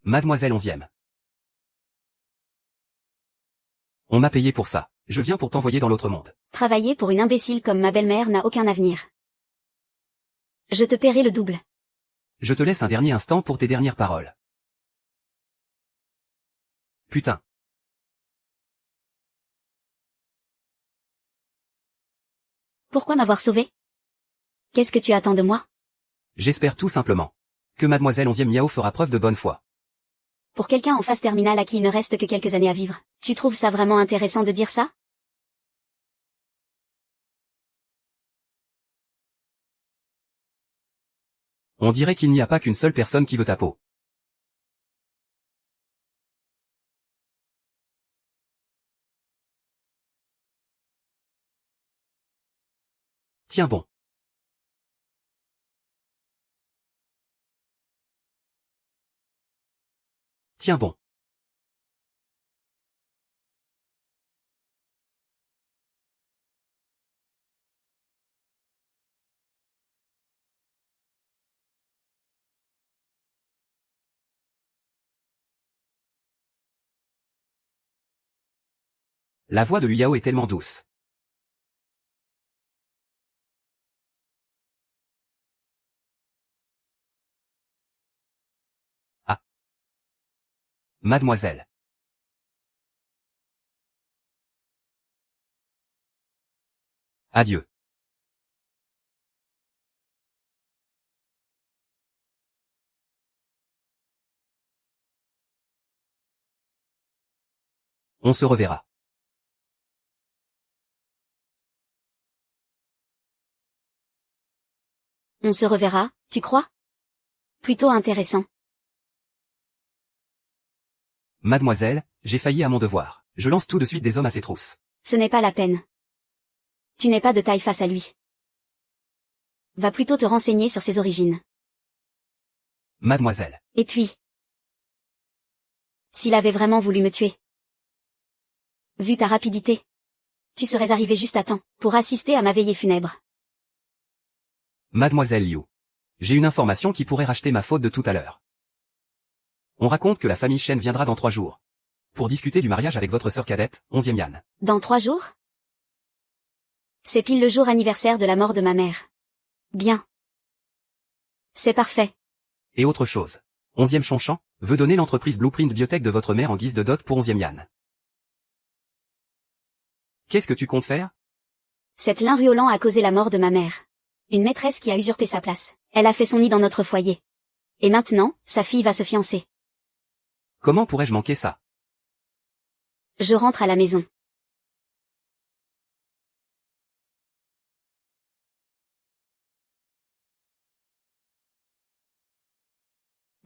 Mademoiselle onzième. On m'a payé pour ça. Je viens pour t'envoyer dans l'autre monde. Travailler pour une imbécile comme ma belle-mère n'a aucun avenir. Je te paierai le double. Je te laisse un dernier instant pour tes dernières paroles. Putain. Pourquoi m'avoir sauvé? Qu'est-ce que tu attends de moi? J'espère tout simplement que Mademoiselle onzième Miao fera preuve de bonne foi. Pour quelqu'un en phase terminale à qui il ne reste que quelques années à vivre, tu trouves ça vraiment intéressant de dire ça? On dirait qu'il n'y a pas qu'une seule personne qui veut ta peau. Tiens bon. Tiens bon. La voix de Liu Yao est tellement douce. Ah. Mademoiselle. Adieu. On se reverra. On se reverra, tu crois? Plutôt intéressant. Mademoiselle, j'ai failli à mon devoir. Je lance tout de suite des hommes à ses trousses. Ce n'est pas la peine. Tu n'es pas de taille face à lui. Va plutôt te renseigner sur ses origines. Mademoiselle. Et puis, s'il avait vraiment voulu me tuer, vu ta rapidité, tu serais arrivé juste à temps pour assister à ma veillée funèbre. Mademoiselle Liu. J'ai une information qui pourrait racheter ma faute de tout à l'heure. On raconte que la famille Shen viendra dans 3 jours. Pour discuter du mariage avec votre sœur cadette, 11e Yan. Dans 3 jours? C'est pile le jour anniversaire de la mort de ma mère. Bien. C'est parfait. Et autre chose. 11e Chonchan veut donner l'entreprise Blueprint Biotech de votre mère en guise de dot pour 11e Yan. Qu'est-ce que tu comptes faire? Cette Lin Ruolan a causé la mort de ma mère. Une maîtresse qui a usurpé sa place. Elle a fait son nid dans notre foyer. Et maintenant, sa fille va se fiancer. Comment pourrais-je manquer ça? Je rentre à la maison.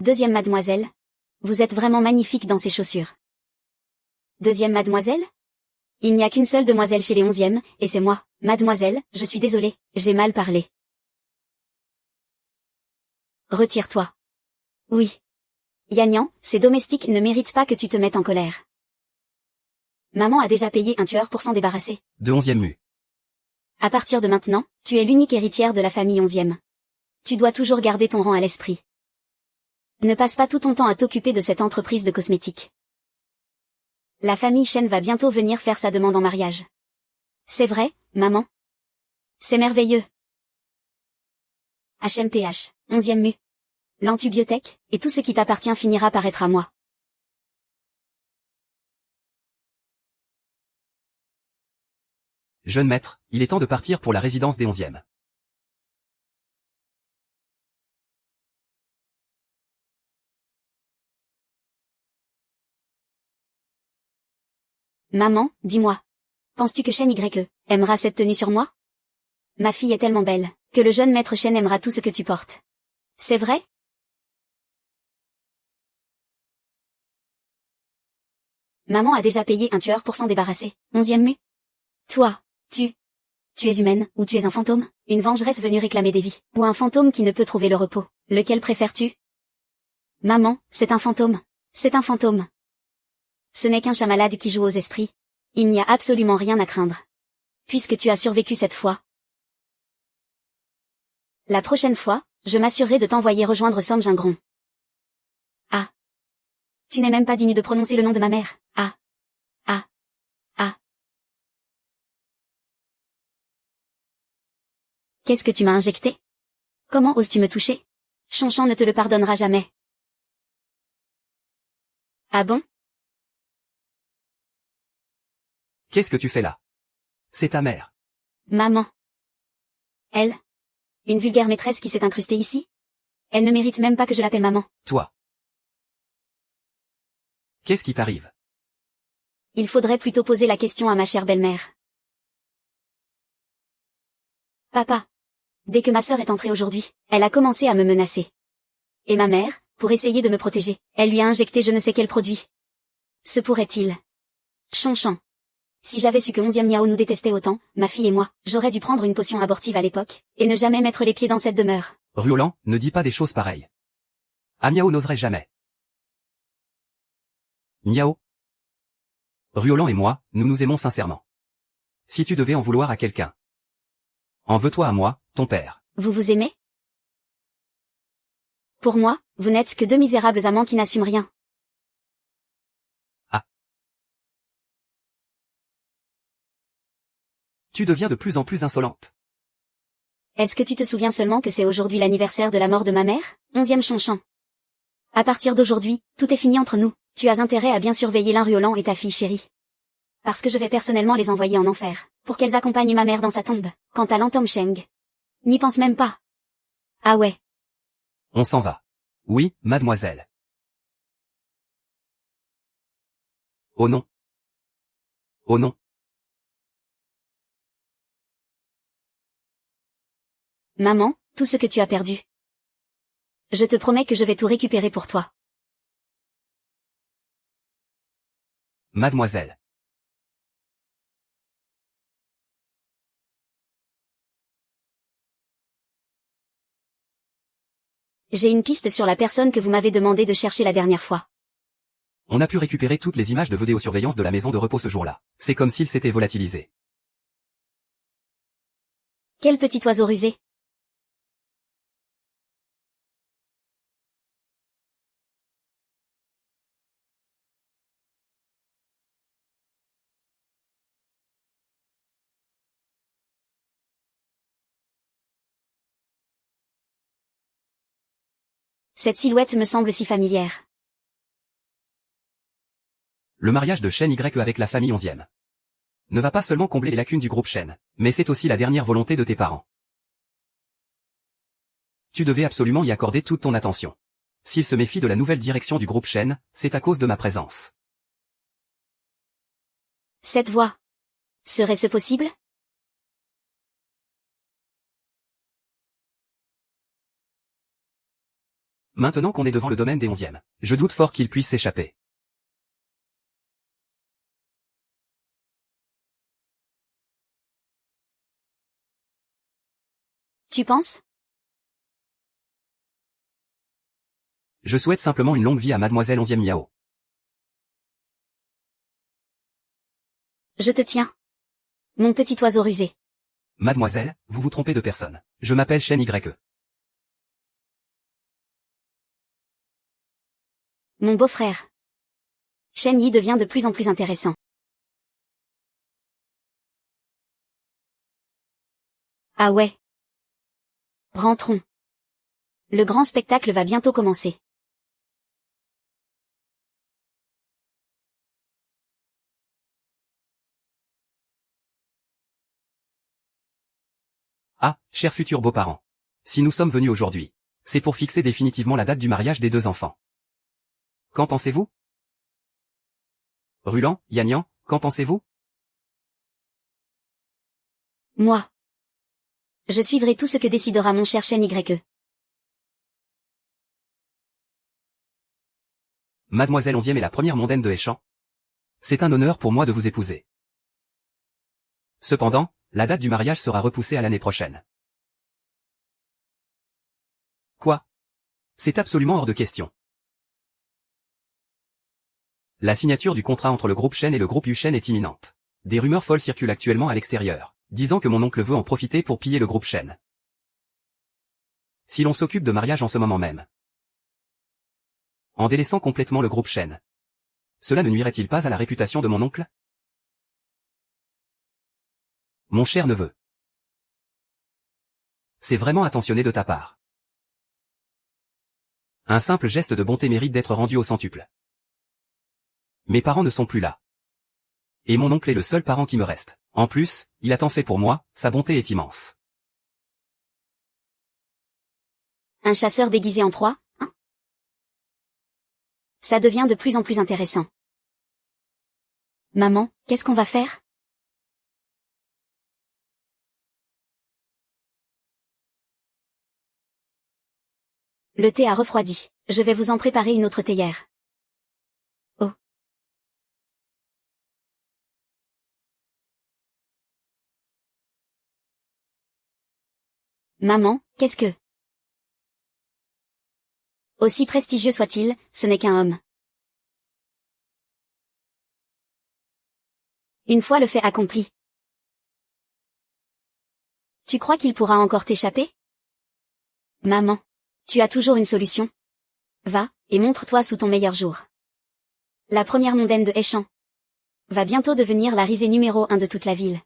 Deuxième mademoiselle. Vous êtes vraiment magnifique dans ces chaussures. Deuxième mademoiselle? Il n'y a qu'une seule demoiselle chez les 11e, et c'est moi. Mademoiselle, je suis désolée, j'ai mal parlé. Retire-toi. Oui. Yanyan, ces domestiques ne méritent pas que tu te mettes en colère. Maman a déjà payé un tueur pour s'en débarrasser. De 11e Mu. À partir de maintenant, tu es l'unique héritière de la famille 11e. Tu dois toujours garder ton rang à l'esprit. Ne passe pas tout ton temps à t'occuper de cette entreprise de cosmétiques. La famille Shen va bientôt venir faire sa demande en mariage. C'est vrai, maman? C'est merveilleux. HMPH, 11e Mu. L'antibiotech, et tout ce qui t'appartient finira par être à moi. Jeune maître, il est temps de partir pour la résidence des 11e. Maman, dis-moi. Penses-tu que Shen Y aimera cette tenue sur moi? Ma fille est tellement belle, que le jeune maître Shen aimera tout ce que tu portes. C'est vrai? Maman a déjà payé un tueur pour s'en débarrasser. 11e Mu. Toi, tu es humaine, ou tu es un fantôme, une vengeresse venue réclamer des vies, ou un fantôme qui ne peut trouver le repos. Lequel préfères-tu? Maman, c'est un fantôme. C'est un fantôme. Ce n'est qu'un chat malade qui joue aux esprits. Il n'y a absolument rien à craindre. Puisque tu as survécu cette fois. La prochaine fois, je m'assurerai de t'envoyer rejoindre Som Jingron. Ah. Tu n'es même pas digne de prononcer le nom de ma mère. Ah. Ah. Ah. Qu'est-ce que tu m'as injecté? Comment oses-tu me toucher? Chonchon ne te le pardonnera jamais. Ah bon? Qu'est-ce que tu fais là? C'est ta mère. Maman. Elle? Une vulgaire maîtresse qui s'est incrustée ici? Elle ne mérite même pas que je l'appelle maman. Toi. Qu'est-ce qui t'arrive? Il faudrait plutôt poser la question à ma chère belle-mère. Papa. Dès que ma sœur est entrée aujourd'hui, elle a commencé à me menacer. Et ma mère, pour essayer de me protéger, elle lui a injecté je ne sais quel produit. Se pourrait-il? Chonchon. Si j'avais su que 11e Miao nous détestait autant, ma fille et moi, j'aurais dû prendre une potion abortive à l'époque, et ne jamais mettre les pieds dans cette demeure. Ruolan, ne dis pas des choses pareilles. Ah Miao n'oserait jamais. Miao. Ruolan et moi, nous nous aimons sincèrement. Si tu devais en vouloir à quelqu'un, en veux-toi à moi, ton père. Vous vous aimez? Pour moi, vous n'êtes que deux misérables amants qui n'assument rien. Ah. Tu deviens de plus en plus insolente. Est-ce que tu te souviens seulement que c'est aujourd'hui l'anniversaire de la mort de ma mère? 11e Chonchon. À partir d'aujourd'hui, tout est fini entre nous. Tu as intérêt à bien surveiller Ruolan et ta fille chérie. Parce que je vais personnellement les envoyer en enfer, pour qu'elles accompagnent ma mère dans sa tombe. Quant à Lantom Sheng, n'y pense même pas. Ah ouais. On s'en va. Oui, mademoiselle. Oh non. Oh non. Maman, tout ce que tu as perdu. Je te promets que je vais tout récupérer pour toi. Mademoiselle. J'ai une piste sur la personne que vous m'avez demandé de chercher la dernière fois. On a pu récupérer toutes les images de vidéosurveillance de la maison de repos ce jour-là. C'est comme s'il s'était volatilisé. Quel petit oiseau rusé. Cette silhouette me semble si familière. Le mariage de Shen Y avec la famille 11e ne va pas seulement combler les lacunes du groupe Shen, mais c'est aussi la dernière volonté de tes parents. Tu devais absolument y accorder toute ton attention. S'ils se méfient de la nouvelle direction du groupe Shen, c'est à cause de ma présence. Cette voix. Serait-ce possible? Maintenant qu'on est devant le domaine des 11e, je doute fort qu'ils puissent s'échapper. Tu penses? Je souhaite simplement une longue vie à mademoiselle 11e Miao. Je te tiens. Mon petit oiseau rusé. Mademoiselle, vous vous trompez de personne. Je m'appelle Shen Y. Mon beau-frère. Shen Yi devient de plus en plus intéressant. Ah ouais. Rentrons. Le grand spectacle va bientôt commencer. Ah, chers futurs beaux-parents. Si nous sommes venus aujourd'hui, c'est pour fixer définitivement la date du mariage des deux enfants. Qu'en pensez-vous? Rulan, Yanyan, qu'en pensez-vous? Moi. Je suivrai tout ce que décidera mon cher Shen Y. Mademoiselle 11e est la première mondaine de Échamp. C'est un honneur pour moi de vous épouser. Cependant, la date du mariage sera repoussée à l'année prochaine. Quoi? C'est absolument hors de question. La signature du contrat entre le groupe Shen et le groupe Yushen est imminente. Des rumeurs folles circulent actuellement à l'extérieur, disant que mon oncle veut en profiter pour piller le groupe Shen. Si l'on s'occupe de mariage en ce moment même, en délaissant complètement le groupe Shen, Cela ne nuirait-il pas à la réputation de mon oncle? Mon cher neveu. C'est vraiment attentionné de ta part. Un simple geste de bonté mérite d'être rendu au centuple. Mes parents ne sont plus là. Et mon oncle est le seul parent qui me reste. En plus, il a tant fait pour moi, sa bonté est immense. Un chasseur déguisé en proie, hein? Ça devient de plus en plus intéressant. Maman, qu'est-ce qu'on va faire? Le thé a refroidi. Je vais vous en préparer une autre théière. Oh. Maman, qu'est-ce que... Aussi prestigieux soit-il, ce n'est qu'un homme. Une fois le fait accompli. Tu crois qu'il pourra encore t'échapper? Maman. Tu as toujours une solution. Va, et montre-toi sous ton meilleur jour. La première mondaine de Échamps va bientôt devenir la risée numéro 1 de toute la ville.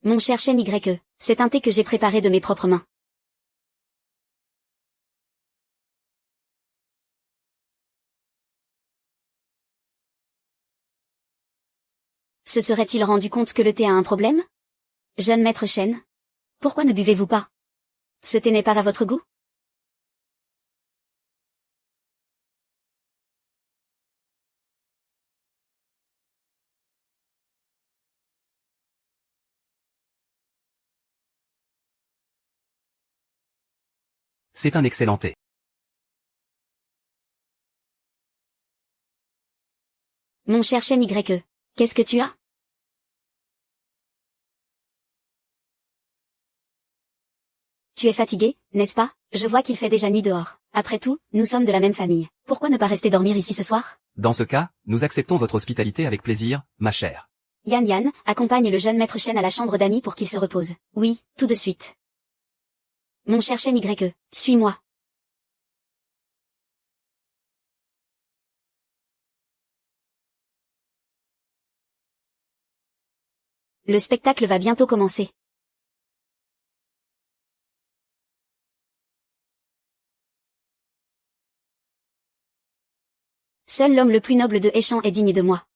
Mon cher chêne YE, c'est un thé que j'ai préparé de mes propres mains. Se serait-il rendu compte que le thé a un problème? Jeune maître chêne? Pourquoi ne buvez-vous pas? Ce thé n'est pas à votre goût? C'est un excellent thé. Mon cher chêne YE, qu'est-ce que tu as? Tu es fatigué, n'est-ce pas? Je vois qu'il fait déjà nuit dehors. Après tout, nous sommes de la même famille. Pourquoi ne pas rester dormir ici ce soir? Dans ce cas, nous acceptons votre hospitalité avec plaisir, ma chère. Yan accompagne le jeune maître chêne à la chambre d'amis pour qu'il se repose. Oui, tout de suite. Mon cher chêne YE, suis-moi. Le spectacle va bientôt commencer. Seul l'homme le plus noble de Échamps est digne de moi.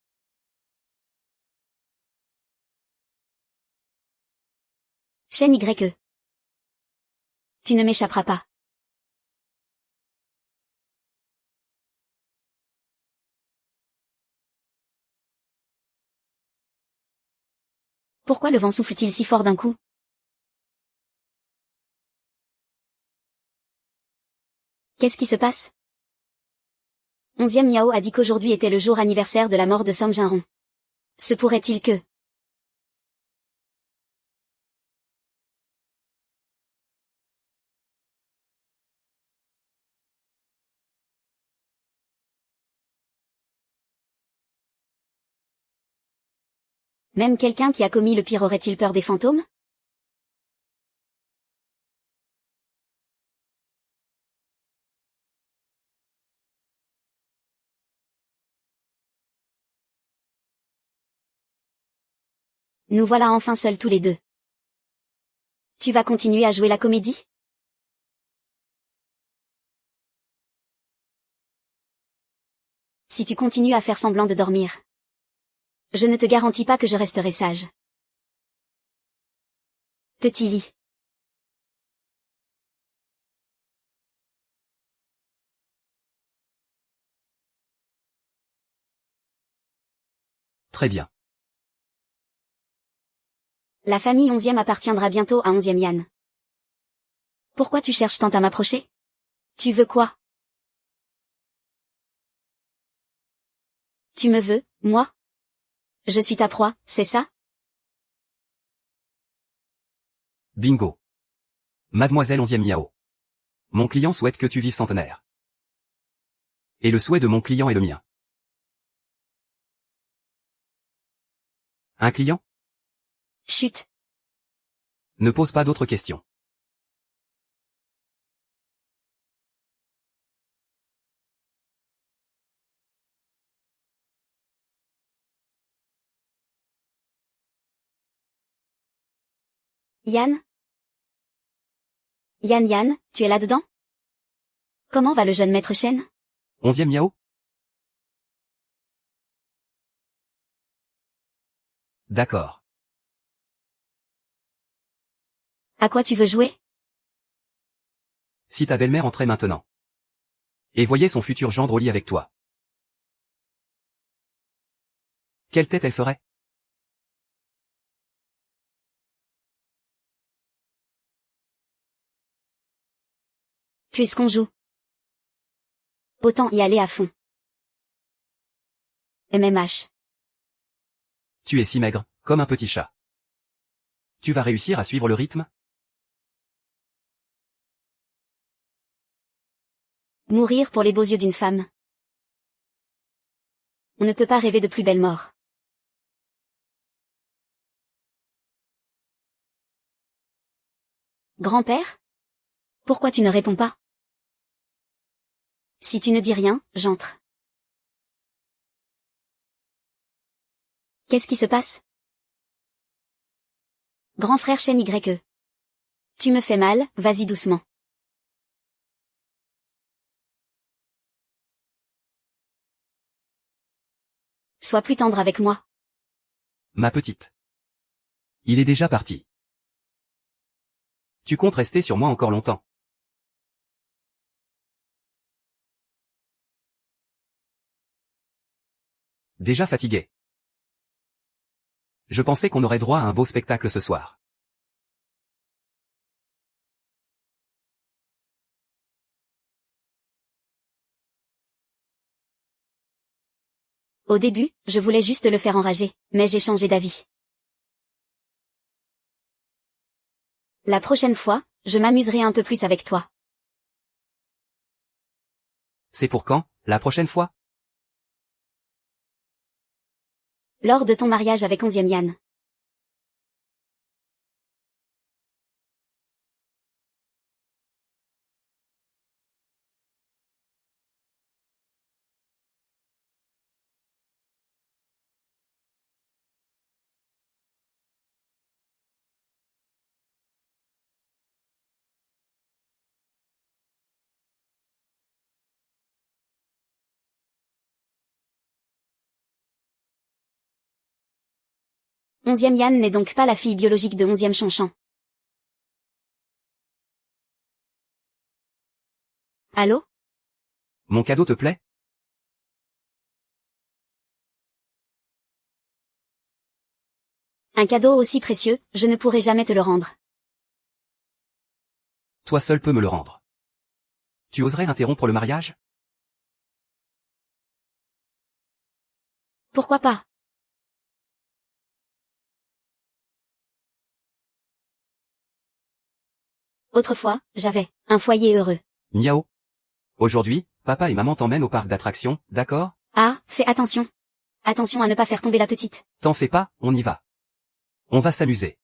Chêne YE. Tu ne m'échapperas pas. Pourquoi le vent souffle-t-il si fort d'un coup? Qu'est-ce qui se passe? 11e Miao a dit qu'aujourd'hui était le jour anniversaire de la mort de Som Jinron. Se pourrait-il que... Même quelqu'un qui a commis le pire aurait-il peur des fantômes? Nous voilà enfin seuls tous les deux. Tu vas continuer à jouer la comédie? Si tu continues à faire semblant de dormir, je ne te garantis pas que je resterai sage. Petit lit. Très bien. La famille 11e appartiendra bientôt à 11e Yan. Pourquoi tu cherches tant à m'approcher? Tu veux quoi? Tu me veux, moi? Je suis ta proie, c'est ça? Bingo. Mademoiselle 11e Miao. Mon client souhaite que tu vives centenaire. Et le souhait de mon client est le mien. Un client? Chut. Ne pose pas d'autres questions. Yann? Yann, tu es là-dedans? Comment va le jeune maître Chen? 11e Miao? D'accord. À quoi tu veux jouer? Si ta belle-mère entrait maintenant. Et voyait son futur gendre au lit avec toi. Quelle tête elle ferait? Puisqu'on joue. Autant y aller à fond. MMH. Tu es si maigre, comme un petit chat. Tu vas réussir à suivre le rythme? Mourir pour les beaux yeux d'une femme. On ne peut pas rêver de plus belle mort. Grand-père? Pourquoi tu ne réponds pas? Si tu ne dis rien, j'entre. Qu'est-ce qui se passe? Grand frère Chen YE. Tu me fais mal, vas-y doucement. Sois plus tendre avec moi. Ma petite. Il est déjà parti. Tu comptes rester sur moi encore longtemps. Déjà fatigué. Je pensais qu'on aurait droit à un beau spectacle ce soir. Au début, je voulais juste le faire enrager, mais j'ai changé d'avis. La prochaine fois, je m'amuserai un peu plus avec toi. C'est pour quand, la prochaine fois? Lors de ton mariage avec 11e Yann. Onzième Yann n'est donc pas la fille biologique de 11e Chonchan. Allô? Mon cadeau te plaît? Un cadeau aussi précieux, je ne pourrai jamais te le rendre. Toi seul peux me le rendre. Tu oserais interrompre le mariage? Pourquoi pas? Autrefois, j'avais un foyer heureux. Miao. Aujourd'hui, papa et maman t'emmènent au parc d'attractions, d'accord? Ah, fais attention. Attention à ne pas faire tomber la petite. T'en fais pas, on y va. On va s'amuser.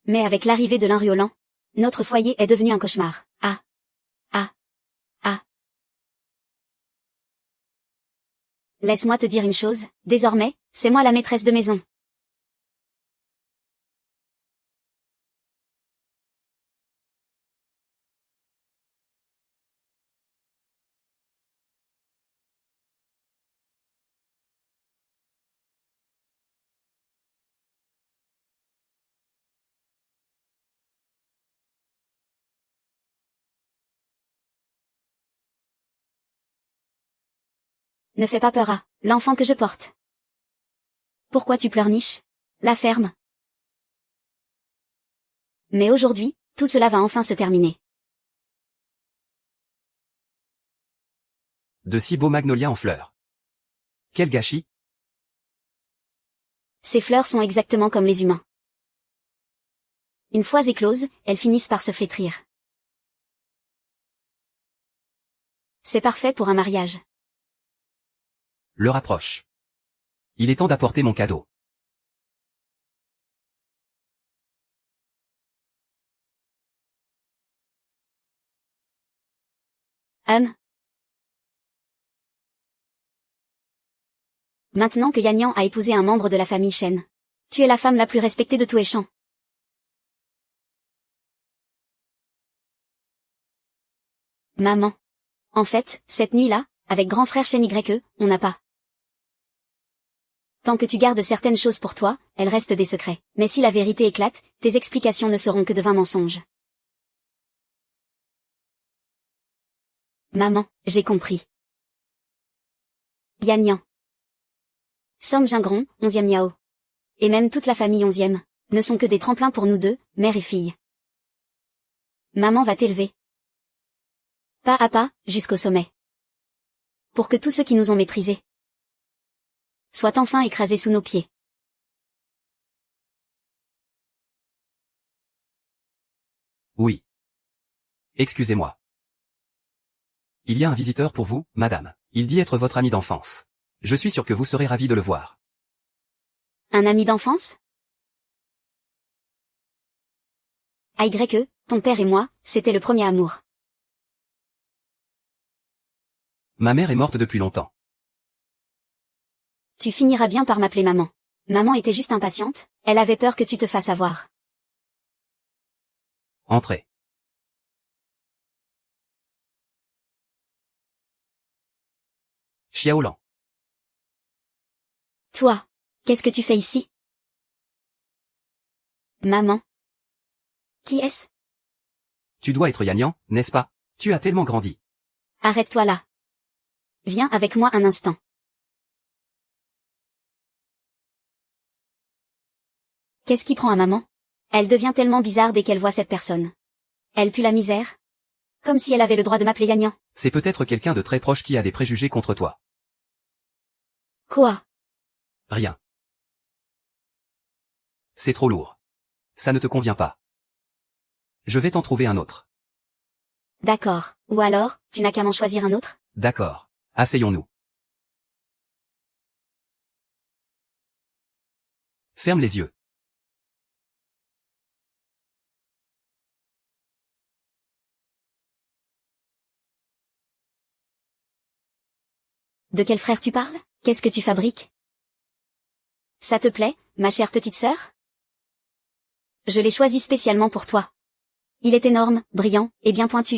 Mais avec l'arrivée de l'inriolant, notre foyer est devenu un cauchemar. Ah. Ah. Ah. Laisse-moi te dire une chose, désormais, c'est moi la maîtresse de maison. Ne fais pas peur à l'enfant que je porte. Pourquoi tu pleurniches? La ferme. Mais aujourd'hui, tout cela va enfin se terminer. De si beaux magnolias en fleurs. Quel gâchis! Ces fleurs sont exactement comme les humains. Une fois écloses, elles finissent par se flétrir. C'est parfait pour un mariage. L'heure approche. Il est temps d'apporter mon cadeau. Maintenant que Yan Yan a épousé un membre de la famille Shen. Tu es la femme la plus respectée de Tueshan. Maman. En fait, cette nuit-là, avec grand frère Shen YE, on n'a pas. Tant que tu gardes certaines choses pour toi, elles restent des secrets. Mais si la vérité éclate, tes explications ne seront que de vains mensonges. Maman, j'ai compris. Yan Yan. Som Jingron, 11e Yao. Et même toute la famille 11e, ne sont que des tremplins pour nous deux, mère et fille. Maman va t'élever. Pas à pas, jusqu'au sommet. Pour que tous ceux qui nous ont méprisés soient enfin écrasés sous nos pieds. Oui. Excusez-moi. Il y a un visiteur pour vous, madame. Il dit être votre ami d'enfance. Je suis sûr que vous serez ravi de le voir. Un ami d'enfance? AYE, ton père et moi, c'était le premier amour. Ma mère est morte depuis longtemps. Tu finiras bien par m'appeler maman. Maman était juste impatiente, elle avait peur que tu te fasses avoir. Entrez. Xiaolan. Toi, qu'est-ce que tu fais ici? Maman. Qui est-ce? Tu dois être Yan Yan, n'est-ce pas? Tu as tellement grandi. Arrête-toi là. Viens avec moi un instant. Qu'est-ce qui prend à maman? Elle devient tellement bizarre dès qu'elle voit cette personne. Elle pue la misère. Comme si elle avait le droit de m'appeler Yan Yan. C'est peut-être quelqu'un de très proche qui a des préjugés contre toi. Quoi? Rien. C'est trop lourd. Ça ne te convient pas. Je vais t'en trouver un autre. D'accord. Ou alors, tu n'as qu'à m'en choisir un autre? D'accord. Asseyons-nous. Ferme les yeux. De quel frère tu parles? Qu'est-ce que tu fabriques? Ça te plaît, ma chère petite sœur? Je l'ai choisi spécialement pour toi. Il est énorme, brillant, et bien pointu.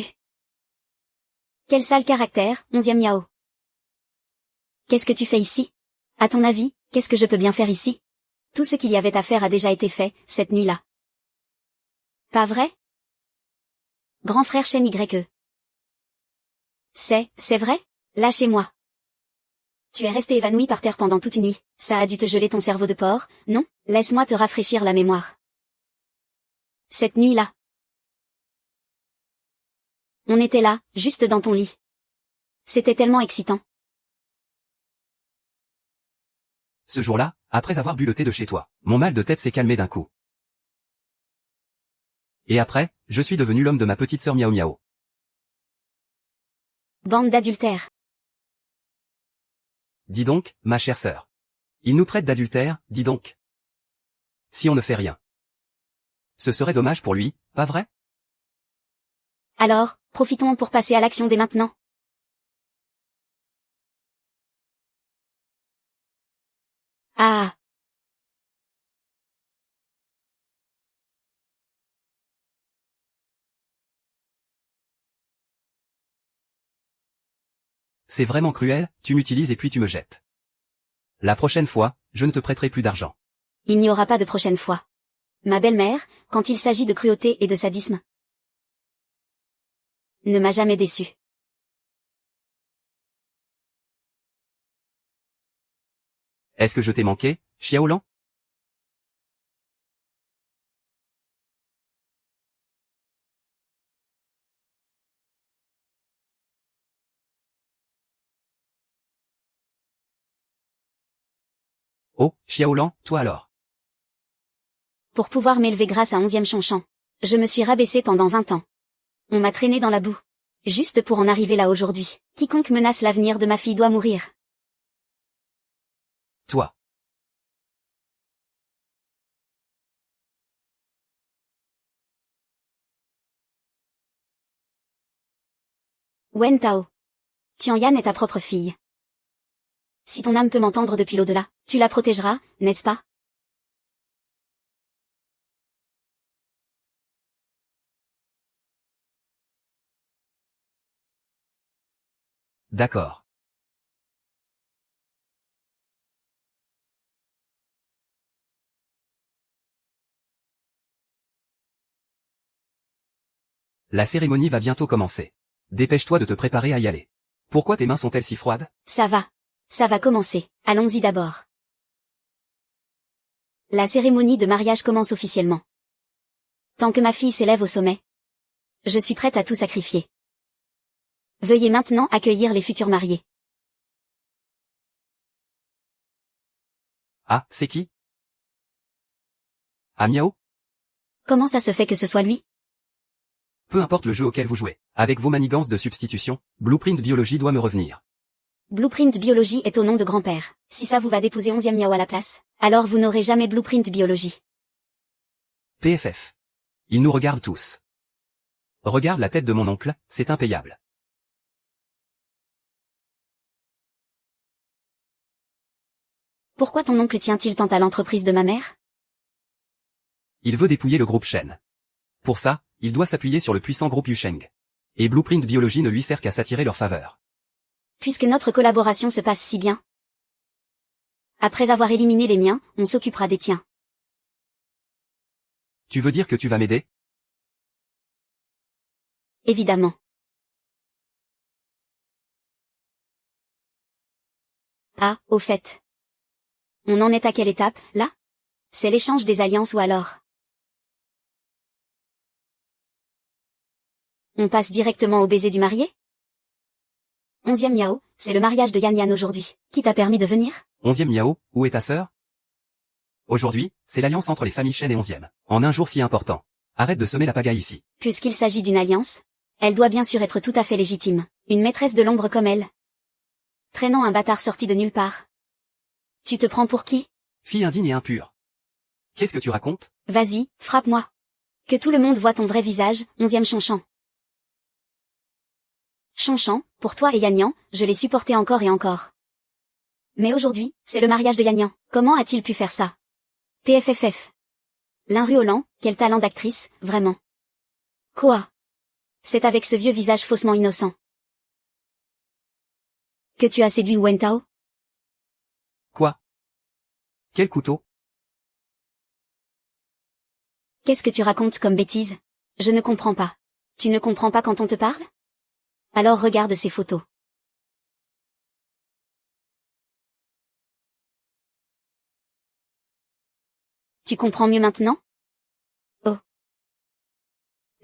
Quel sale caractère, 11e Yao. Qu'est-ce que tu fais ici? À ton avis, qu'est-ce que je peux bien faire ici? Tout ce qu'il y avait à faire a déjà été fait, cette nuit-là. Pas vrai? Grand frère Shen YE. C'est vrai? Lâchez-moi. Tu es resté évanoui par terre pendant toute une nuit, ça a dû te geler ton cerveau de porc, non? Laisse-moi te rafraîchir la mémoire. Cette nuit-là. On était là, juste dans ton lit. C'était tellement excitant. Ce jour-là, après avoir bu le thé de chez toi, mon mal de tête s'est calmé d'un coup. Et après, je suis devenu l'homme de ma petite sœur Miao Miao. Bande d'adultères. Dis donc, ma chère sœur. Il nous traite d'adultère, dis donc. Si on ne fait rien. Ce serait dommage pour lui, pas vrai? Alors, profitons pour passer à l'action dès maintenant. Ah. C'est vraiment cruel, tu m'utilises et puis tu me jettes. La prochaine fois, je ne te prêterai plus d'argent. Il n'y aura pas de prochaine fois. Ma belle-mère, quand il s'agit de cruauté et de sadisme, ne m'a jamais déçu. Est-ce que je t'ai manqué, Xiaolan? Oh, Xiaolan, toi alors. Pour pouvoir m'élever grâce à 11e Chonchan, je me suis rabaissée pendant 20 ans. On m'a traîné dans la boue. Juste pour en arriver là aujourd'hui. Quiconque menace l'avenir de ma fille doit mourir. Toi. Wen Tao. Tianyan est ta propre fille. Si ton âme peut m'entendre depuis l'au-delà, tu la protégeras, n'est-ce pas? D'accord. La cérémonie va bientôt commencer. Dépêche-toi de te préparer à y aller. Pourquoi tes mains sont-elles si froides? Ça va. Ça va commencer. Allons-y d'abord. La cérémonie de mariage commence officiellement. Tant que ma fille s'élève au sommet, je suis prête à tout sacrifier. Veuillez maintenant accueillir les futurs mariés. Ah, c'est qui? Ah Miao? Comment ça se fait que ce soit lui? Peu importe le jeu auquel vous jouez. Avec vos manigances de substitution, Blueprint Biologie doit me revenir. Blueprint Biologie est au nom de grand-père. Si ça vous va déposer 11e Miao à la place, alors vous n'aurez jamais Blueprint Biologie. PFF. Ils nous regardent tous. Regarde la tête de mon oncle, c'est impayable. Pourquoi ton oncle tient-il tant à l'entreprise de ma mère? Il veut dépouiller le groupe Shen. Pour ça, il doit s'appuyer sur le puissant groupe Yusheng. Et Blueprint Biologie ne lui sert qu'à s'attirer leur faveur. Puisque notre collaboration se passe si bien. Après avoir éliminé les miens, on s'occupera des tiens. Tu veux dire que tu vas m'aider? Évidemment. Ah, au fait. On en est à quelle étape, là? C'est l'échange des alliances ou alors? On passe directement au baiser du marié? 11e Miao, c'est le mariage de Yan Yan aujourd'hui. Qui t'a permis de venir? 11e Miao, où est ta sœur? Aujourd'hui, c'est l'alliance entre les familles Shen et 11e. En un jour si important. Arrête de semer la pagaille ici. Puisqu'il s'agit d'une alliance, elle doit bien sûr être tout à fait légitime. Une maîtresse de l'ombre comme elle. Traînant un bâtard sorti de nulle part. Tu te prends pour qui? Fille indigne et impure. Qu'est-ce que tu racontes? Vas-y, frappe-moi. Que tout le monde voit ton vrai visage, 11e Chonchan. Chonchan, pour toi et Yan Yan, je l'ai supporté encore et encore. Mais aujourd'hui, c'est le mariage de Yan Yan. Comment a-t-il pu faire ça? PFFF. L'Inruolan, quel talent d'actrice, vraiment. Quoi? C'est avec ce vieux visage faussement innocent que tu as séduit Wen Tao? Quoi? Quel couteau? Qu'est-ce que tu racontes comme bêtise? Je ne comprends pas. Tu ne comprends pas quand on te parle? Alors regarde ces photos. Tu comprends mieux maintenant? Oh.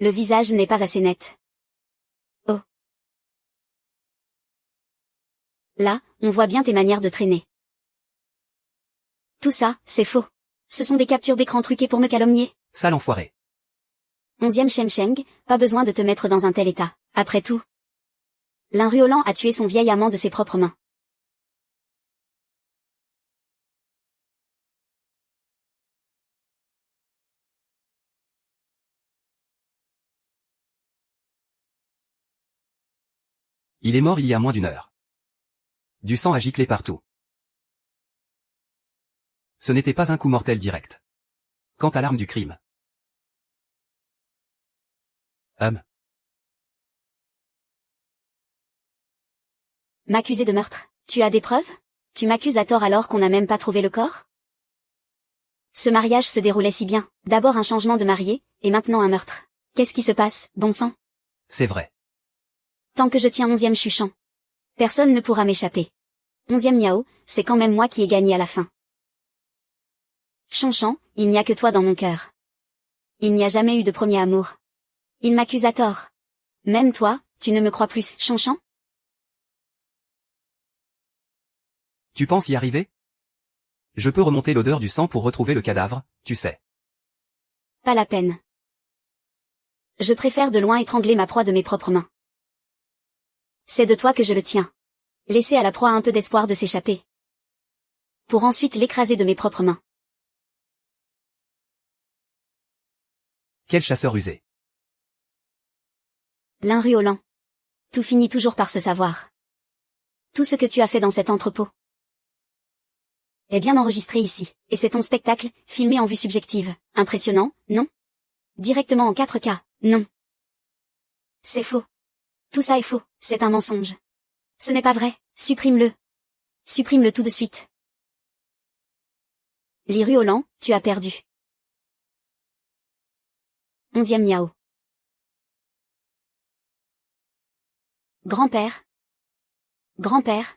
Le visage n'est pas assez net. Oh. Là, on voit bien tes manières de traîner. Tout ça, c'est faux. Ce sont des captures d'écran truquées pour me calomnier. Sale enfoiré. 11e Shen Sheng, pas besoin de te mettre dans un tel état. Après tout, l'Inruolan a tué son vieil amant de ses propres mains. Il est mort il y a moins d'une heure. Du sang a giclé partout. Ce n'était pas un coup mortel direct. Quant à l'arme du crime. M'accuser de meurtre. Tu as des preuves? Tu m'accuses à tort alors qu'on n'a même pas trouvé le corps? Ce mariage se déroulait si bien. D'abord un changement de marié, et maintenant un meurtre. Qu'est-ce qui se passe, bon sang? C'est vrai. Tant que je tiens 11e Chuchan, personne ne pourra m'échapper. 11e Miao, c'est quand même moi qui ai gagné à la fin. Chonchan, il n'y a que toi dans mon cœur. Il n'y a jamais eu de premier amour. Il m'accuse à tort. Même toi, tu ne me crois plus, Chonchan? Tu penses y arriver? Je peux remonter l'odeur du sang pour retrouver le cadavre, tu sais. Pas la peine. Je préfère de loin étrangler ma proie de mes propres mains. C'est de toi que je le tiens. Laisser à la proie un peu d'espoir de s'échapper. Pour ensuite l'écraser de mes propres mains. Quel chasseur rusé. L'Inruolan. Tout finit toujours par se savoir. Tout ce que tu as fait dans cet entrepôt est bien enregistré ici, et c'est ton spectacle, filmé en vue subjective. Impressionnant, non? Directement en 4K, non. C'est faux. Tout ça est faux, c'est un mensonge. Ce n'est pas vrai, supprime-le. Supprime-le tout de suite. Liruolan, tu as perdu. 11e miao. Grand-père. Grand-père.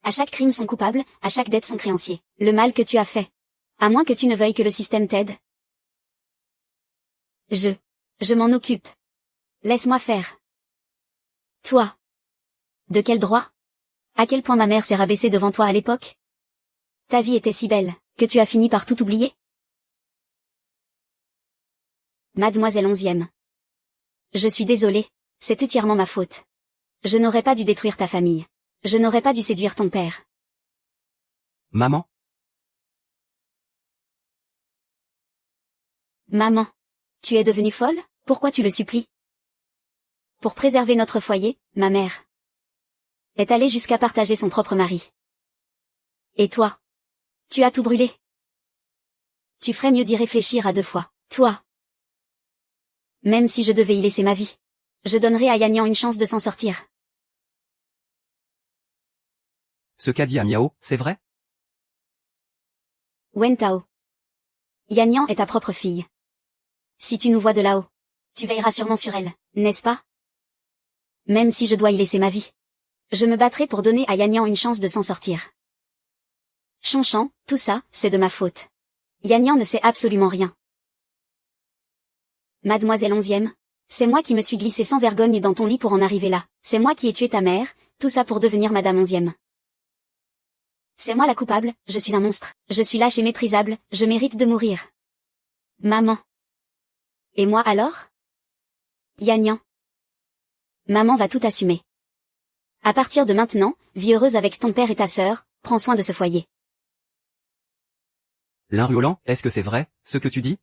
À chaque crime son coupable, à chaque dette son créancier. Le mal que tu as fait. À moins que tu ne veuilles que le système t'aide. Je m'en occupe. Laisse-moi faire. Toi. De quel droit? À quel point ma mère s'est rabaissée devant toi à l'époque? Ta vie était si belle, que tu as fini par tout oublier? Mademoiselle 11e. Je suis désolée, c'est entièrement ma faute. Je n'aurais pas dû détruire ta famille. Je n'aurais pas dû séduire ton père. Maman, Maman. Tu es devenue folle? Pourquoi tu le supplies? Pour préserver notre foyer, ma mère est allée jusqu'à partager son propre mari. Et toi? Tu as tout brûlé. Tu ferais mieux d'y réfléchir à 2 fois. Toi. Même si je devais y laisser ma vie, je donnerais à Yanyan une chance de s'en sortir. ce qu'a dit à Miao, c'est vrai? Wen Tao. Yanyan est ta propre fille. Si tu nous vois de là-haut, tu veilleras sûrement sur elle, n'est-ce pas? Même si je dois y laisser ma vie, je me battrai pour donner à Yanyan une chance de s'en sortir. Chanchan, tout ça, c'est de ma faute. Yanyan ne sait absolument rien. Mademoiselle 11e, c'est moi qui me suis glissée sans vergogne dans ton lit pour en arriver là. C'est moi qui ai tué ta mère, tout ça pour devenir Madame 11e. C'est moi la coupable, je suis un monstre. Je suis lâche et méprisable, je mérite de mourir. Maman. Et moi alors? Yanyan. Maman va tout assumer. À partir de maintenant, vis heureuse avec ton père et ta sœur, prends soin de ce foyer. Liruolan, est-ce que c'est vrai, ce que tu dis?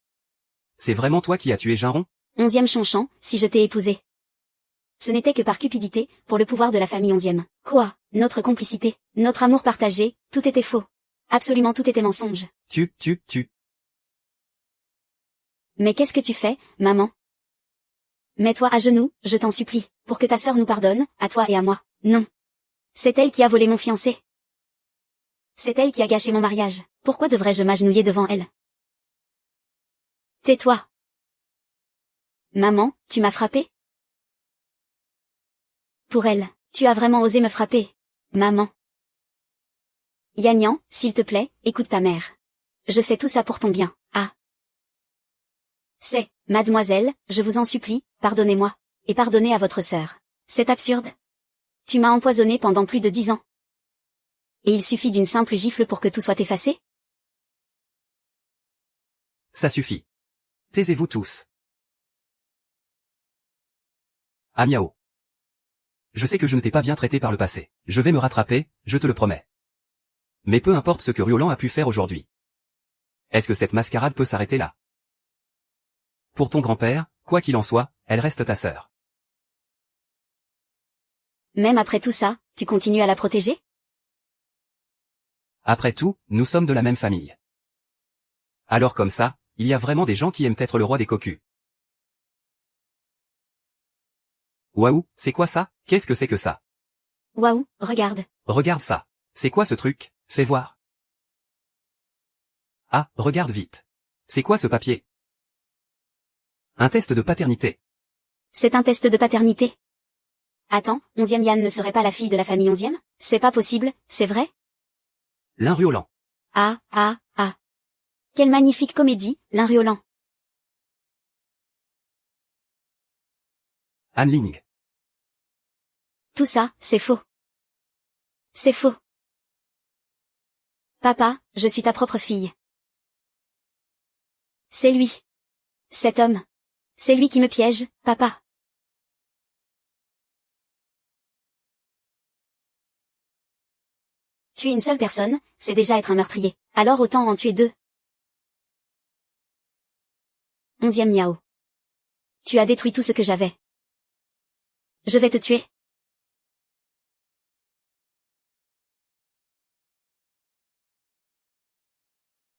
C'est vraiment toi qui as tué Jinron? 11e Chanchan, si je t'ai épousé. Ce n'était que par cupidité, pour le pouvoir de la famille 11e. Quoi? Notre complicité, notre amour partagé, tout était faux. Absolument tout était mensonge. Tu. Mais qu'est-ce que tu fais, maman? Mets-toi à genoux, je t'en supplie, pour que ta sœur nous pardonne, à toi et à moi. Non. C'est elle qui a volé mon fiancé. C'est elle qui a gâché mon mariage. Pourquoi devrais-je m'agenouiller devant elle? Tais-toi. Maman, tu m'as frappé? Pour elle, tu as vraiment osé me frapper. Maman. Yanyan, s'il te plaît, écoute ta mère. Je fais tout ça pour ton bien. Ah. C'est, mademoiselle, je vous en supplie, pardonnez-moi. Et pardonnez à votre sœur. C'est absurde. Tu m'as empoisonné pendant plus de 10 ans. Et il suffit d'une simple gifle pour que tout soit effacé? Ça suffit. Taisez-vous tous. Ah Miao. Je sais que je ne t'ai pas bien traité par le passé. Je vais me rattraper, je te le promets. Mais peu importe ce que Ruolan a pu faire aujourd'hui. Est-ce que cette mascarade peut s'arrêter là? Pour ton grand-père, quoi qu'il en soit, elle reste ta sœur. Même après tout ça, tu continues à la protéger? Après tout, nous sommes de la même famille. Alors comme ça, il y a vraiment des gens qui aiment être le roi des cocus. Waouh, c'est quoi ça? Qu'est-ce que c'est que ça? Waouh, regarde. Regarde ça. C'est quoi ce truc? Fais voir. Ah, regarde vite. C'est quoi ce papier? Un test de paternité. C'est un test de paternité. Attends, 11e Yan ne serait pas la fille de la famille 11e? C'est pas possible, c'est vrai? Liruolan. Ah. Quelle magnifique comédie, Liruolan. Hanling. Tout ça, c'est faux. C'est faux. Papa, je suis ta propre fille. C'est lui. Cet homme. C'est lui qui me piège, papa. Tuer une seule personne, c'est déjà être un meurtrier. Alors autant en tuer 2. 11e Miao. Tu as détruit tout ce que j'avais. Je vais te tuer.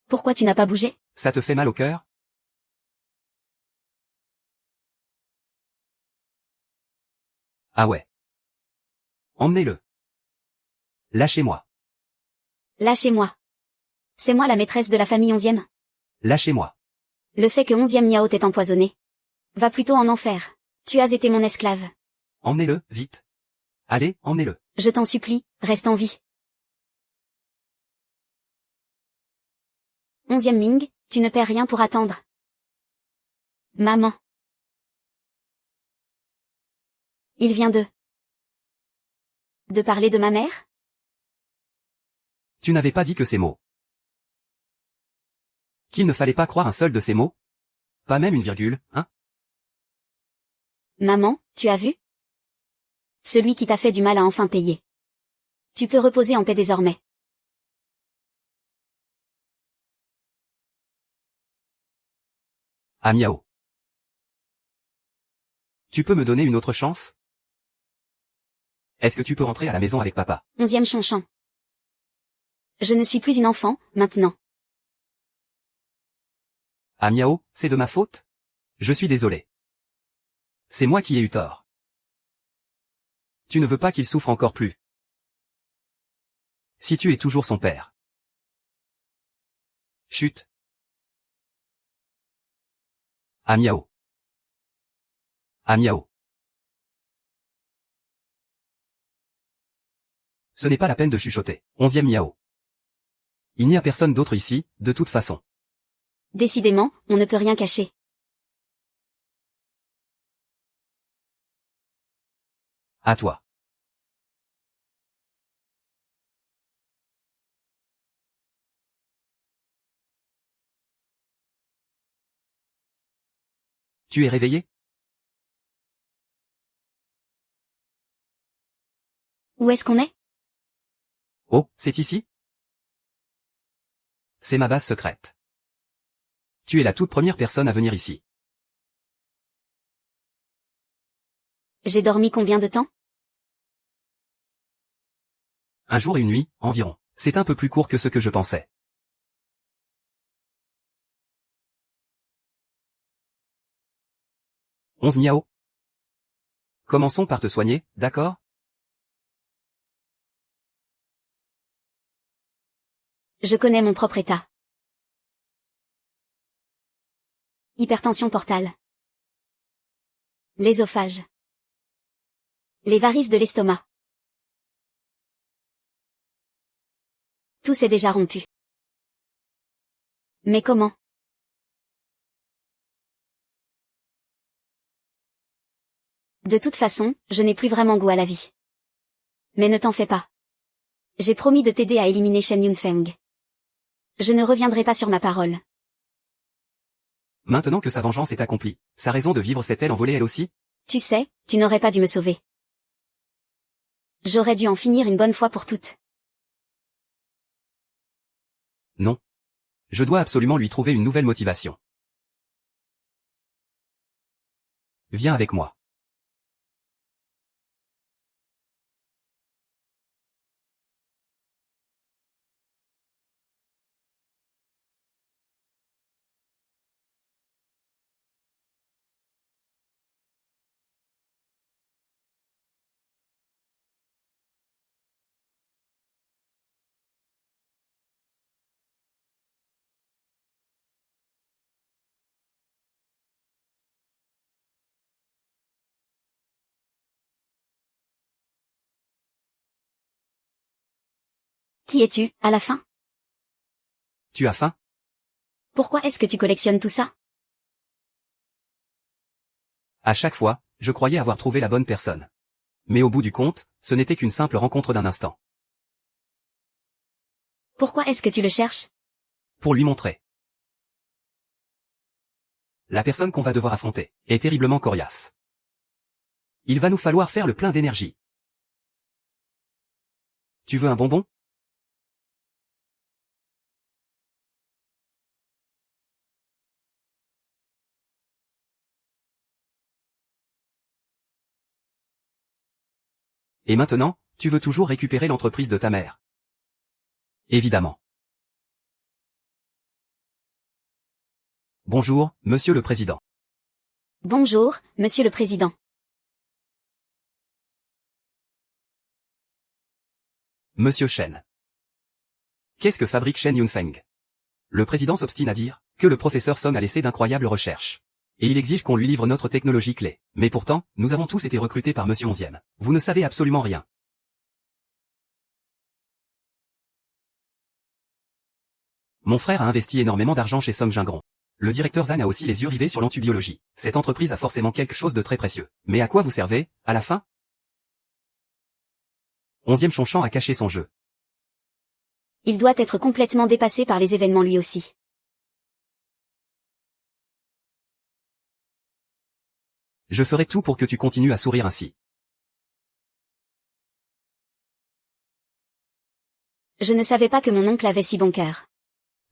Pourquoi tu n'as pas bougé? Ça te fait mal au cœur? Ah ouais. Emmenez-le. Lâchez-moi. Lâchez-moi. C'est moi la maîtresse de la famille 11e. Lâchez-moi. Le fait que 11e Miao t'ait empoisonné. Va plutôt en enfer. Tu as été mon esclave. Emmenez-le, vite. Allez, emmenez-le. Je t'en supplie, reste en vie. 11e Ming, tu ne perds rien pour attendre. Maman. Il vient de parler de ma mère? Tu n'avais pas dit que ces mots. Qu'il ne fallait pas croire un seul de ces mots? Pas même une virgule, hein? Maman, tu as vu? Celui qui t'a fait du mal a enfin payé. Tu peux reposer en paix désormais. Ah miaou. Tu peux me donner une autre chance? Est-ce que tu peux rentrer à la maison avec papa? 11e Chanchan. Je ne suis plus une enfant, maintenant. Ah miaou, c'est de ma faute? Je suis désolé. C'est moi qui ai eu tort. Tu ne veux pas qu'il souffre encore plus. Si tu es toujours son père. Chut. Ah miaou. Ah miaou. Ce n'est pas la peine de chuchoter. 11e miaou. Il n'y a personne d'autre ici, de toute façon. Décidément, on ne peut rien cacher. À toi. Tu es réveillé? Où est-ce qu'on est? Oh, c'est ici? C'est ma base secrète. Tu es la toute première personne à venir ici. J'ai dormi combien de temps? Un jour et une nuit, environ. C'est un peu plus court que ce que je pensais. 11 miao. Commençons par te soigner, d'accord? Je connais mon propre état. Hypertension portale. L'ésophage. Les varices de l'estomac. Tout s'est déjà rompu. Mais comment? De toute façon, je n'ai plus vraiment goût à la vie. Mais ne t'en fais pas. J'ai promis de t'aider à éliminer Shen Yunfeng. Je ne reviendrai pas sur ma parole. Maintenant que sa vengeance est accomplie, sa raison de vivre s'est-elle envolée elle aussi? Tu sais, tu n'aurais pas dû me sauver. J'aurais dû en finir une bonne fois pour toutes. Non. Je dois absolument lui trouver une nouvelle motivation. Viens avec moi. Qui es-tu, à la fin? Tu as faim? Pourquoi est-ce que tu collectionnes tout ça? À chaque fois, je croyais avoir trouvé la bonne personne. Mais au bout du compte, ce n'était qu'une simple rencontre d'un instant. Pourquoi est-ce que tu le cherches? Pour lui montrer. La personne qu'on va devoir affronter est terriblement coriace. Il va nous falloir faire le plein d'énergie. Tu veux un bonbon? Et maintenant, tu veux toujours récupérer l'entreprise de ta mère. Évidemment. Bonjour, Monsieur le Président. Bonjour, Monsieur le Président. Monsieur Shen. Qu'est-ce que fabrique Shen Yunfeng? Le président s'obstine à dire que le professeur Song a laissé d'incroyables recherches. Et il exige qu'on lui livre notre technologie clé. Mais pourtant, nous avons tous été recrutés par Monsieur 11e. Vous ne savez absolument rien. Mon frère a investi énormément d'argent chez Song Jingron. Le directeur Zhang a aussi les yeux rivés sur l'antibiologie. Cette entreprise a forcément quelque chose de très précieux. Mais à quoi vous servez, à la fin? 11e Chonchan a caché son jeu. Il doit être complètement dépassé par les événements lui aussi. Je ferai tout pour que tu continues à sourire ainsi. Je ne savais pas que mon oncle avait si bon cœur.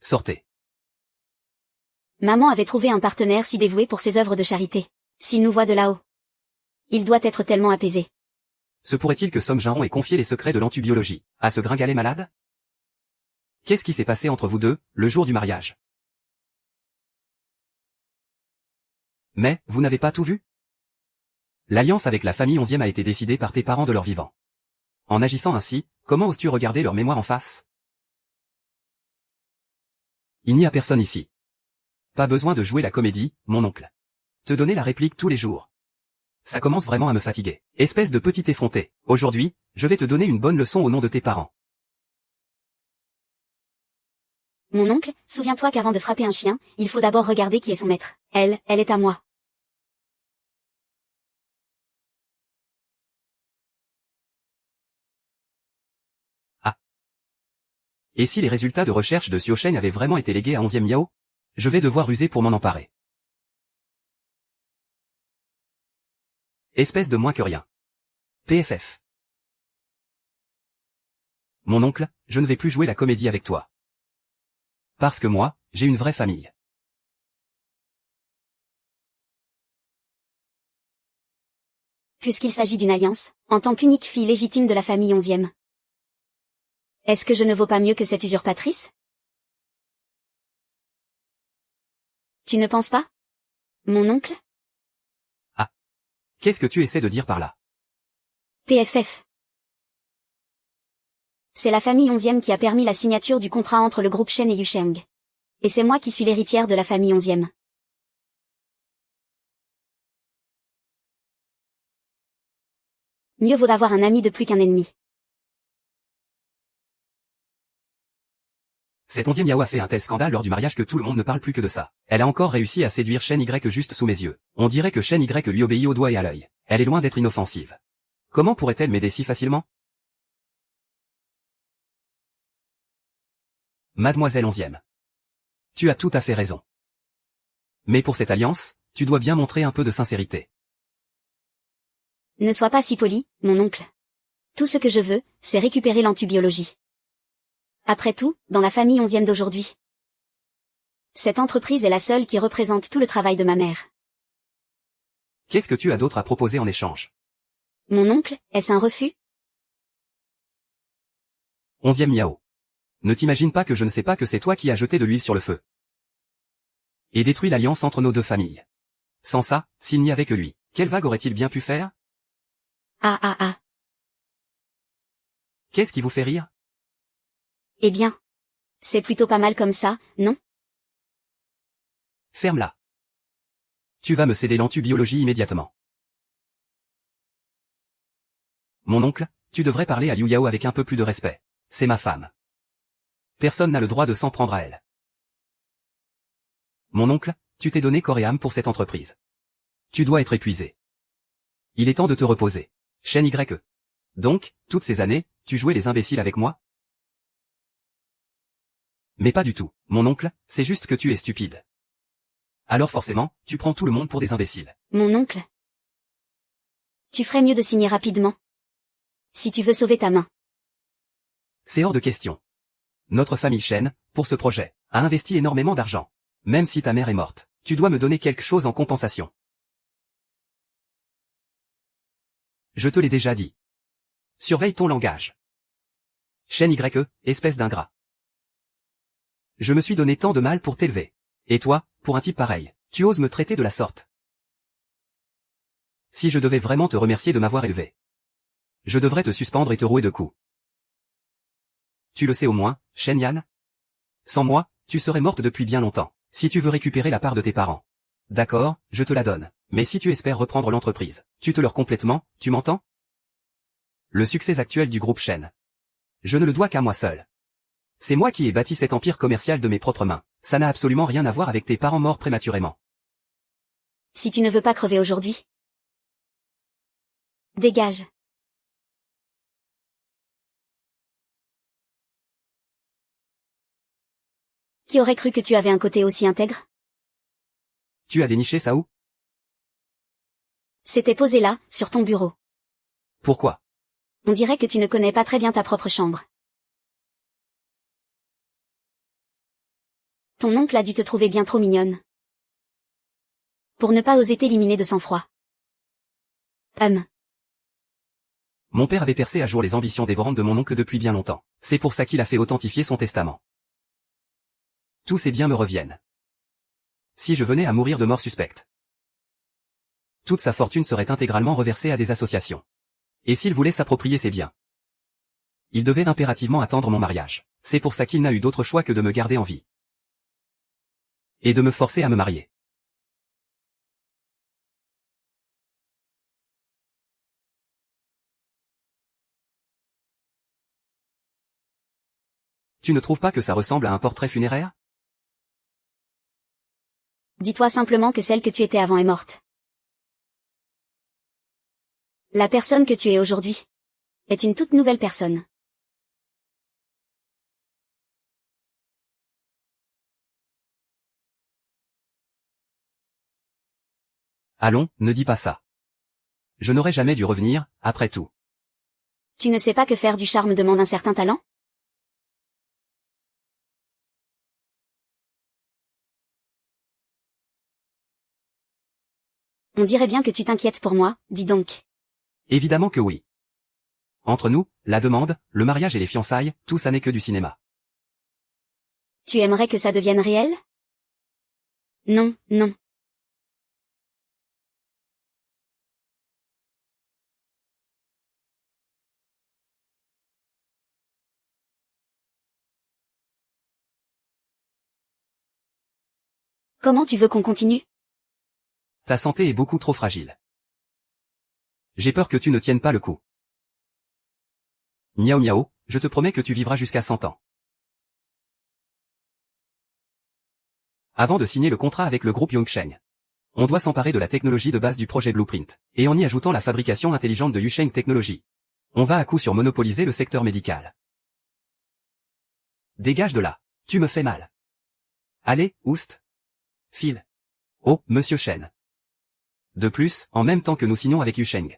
Sortez. Maman avait trouvé un partenaire si dévoué pour ses œuvres de charité. S'il nous voit de là-haut, il doit être tellement apaisé. Se pourrait-il que Song Jingron ait confié les secrets de l'antibiologie à ce gringalet malade? Qu'est-ce qui s'est passé entre vous deux, le jour du mariage? Mais, vous n'avez pas tout vu? L'alliance avec la famille 11e a été décidée par tes parents de leur vivant. En agissant ainsi, comment oses-tu regarder leur mémoire en face? Il n'y a personne ici. Pas besoin de jouer la comédie, mon oncle. Te donner la réplique tous les jours. Ça commence vraiment à me fatiguer. Espèce de petit effronté. Aujourd'hui, je vais te donner une bonne leçon au nom de tes parents. Mon oncle, souviens-toi qu'avant de frapper un chien, il faut d'abord regarder qui est son maître. Elle est à moi. Ah. Et si les résultats de recherche de Xiao Shen avaient vraiment été légués à 11e Yao? Je vais devoir user pour m'en emparer. Espèce de moins que rien. PFF. Mon oncle, je ne vais plus jouer la comédie avec toi. Parce que moi, j'ai une vraie famille. Puisqu'il s'agit d'une alliance, en tant qu'unique fille légitime de la famille 11e. Est-ce que je ne vaux pas mieux que cette usurpatrice? Tu ne penses pas? Mon oncle? Ah. Qu'est-ce que tu essaies de dire par là? PFF. C'est la famille 11e qui a permis la signature du contrat entre le groupe Shen et Yusheng. Et c'est moi qui suis l'héritière de la famille 11e. Mieux vaut d'avoir un ami de plus qu'un ennemi. Cette 11e Yao a fait un tel scandale lors du mariage que tout le monde ne parle plus que de ça. Elle a encore réussi à séduire Shen Y juste sous mes yeux. On dirait que Shen Y lui obéit au doigt et à l'œil. Elle est loin d'être inoffensive. Comment pourrait-elle m'aider si facilement? Mademoiselle 11e. Tu as tout à fait raison. Mais pour cette alliance, tu dois bien montrer un peu de sincérité. Ne sois pas si poli, mon oncle. Tout ce que je veux, c'est récupérer l'antibiologie. Après tout, dans la famille 11e d'aujourd'hui, cette entreprise est la seule qui représente tout le travail de ma mère. Qu'est-ce que tu as d'autre à proposer en échange? Mon oncle, est-ce un refus? 11e Yao. Ne t'imagine pas que je ne sais pas que c'est toi qui as jeté de l'huile sur le feu. Et détruit l'alliance entre nos deux familles. Sans ça, s'il n'y avait que lui, quelle vague aurait-il bien pu faire? Ah. Qu'est-ce qui vous fait rire? Eh bien, c'est plutôt pas mal comme ça, non? Ferme-la. Tu vas me céder l'antibiologie immédiatement. Mon oncle, tu devrais parler à Liu Yao avec un peu plus de respect. C'est ma femme. Personne n'a le droit de s'en prendre à elle. Mon oncle, tu t'es donné corps et âme pour cette entreprise. Tu dois être épuisé. Il est temps de te reposer. Shen Y. Donc, toutes ces années, tu jouais les imbéciles avec moi? Mais pas du tout, mon oncle, c'est juste que tu es stupide. Alors forcément, tu prends tout le monde pour des imbéciles. Mon oncle. Tu ferais mieux de signer rapidement. Si tu veux sauver ta main. C'est hors de question. Notre famille Shen, pour ce projet, a investi énormément d'argent. Même si ta mère est morte, tu dois me donner quelque chose en compensation. Je te l'ai déjà dit. Surveille ton langage. Shen YE, espèce d'ingrat. Je me suis donné tant de mal pour t'élever. Et toi, pour un type pareil, tu oses me traiter de la sorte. Si je devais vraiment te remercier de m'avoir élevé, je devrais te suspendre et te rouer de coups. Tu le sais au moins, Shen Yan? Sans moi, tu serais morte depuis bien longtemps. Si tu veux récupérer la part de tes parents. D'accord, je te la donne. Mais si tu espères reprendre l'entreprise, tu te leurres complètement, tu m'entends? Le succès actuel du groupe Shen. Je ne le dois qu'à moi seul. C'est moi qui ai bâti cet empire commercial de mes propres mains. Ça n'a absolument rien à voir avec tes parents morts prématurément. Si tu ne veux pas crever aujourd'hui, dégage. Qui aurait cru que tu avais un côté aussi intègre? Tu as déniché ça où? C'était posé là, sur ton bureau. Pourquoi? On dirait que tu ne connais pas très bien ta propre chambre. Ton oncle a dû te trouver bien trop mignonne. Pour ne pas oser t'éliminer de sang-froid. Mon père avait percé à jour les ambitions dévorantes de mon oncle depuis bien longtemps. C'est pour ça qu'il a fait authentifier son testament. Tous ses biens me reviennent. Si je venais à mourir de mort suspecte, toute sa fortune serait intégralement reversée à des associations. Et s'il voulait s'approprier ses biens, il devait impérativement attendre mon mariage. C'est pour ça qu'il n'a eu d'autre choix que de me garder en vie. Et de me forcer à me marier. Tu ne trouves pas que ça ressemble à un portrait funéraire? Dis-toi simplement que celle que tu étais avant est morte. La personne que tu es aujourd'hui est une toute nouvelle personne. Allons, ne dis pas ça. Je n'aurais jamais dû revenir, après tout. Tu ne sais pas que faire du charme demande un certain talent? On dirait bien que tu t'inquiètes pour moi, dis donc. Évidemment que oui. Entre nous, la demande, le mariage et les fiançailles, tout ça n'est que du cinéma. Tu aimerais que ça devienne réel? Non, non. Comment tu veux qu'on continue? Ta santé est beaucoup trop fragile. J'ai peur que tu ne tiennes pas le coup. Miao miao, je te promets que tu vivras jusqu'à 100 ans. Avant de signer le contrat avec le groupe Yongsheng, on doit s'emparer de la technologie de base du projet Blueprint, et en y ajoutant la fabrication intelligente de Yusheng Technology. On va à coup sûr monopoliser le secteur médical. Dégage de là, tu me fais mal. Allez, oust. File. Oh, monsieur Shen. De plus, en même temps que nous signons avec Yusheng,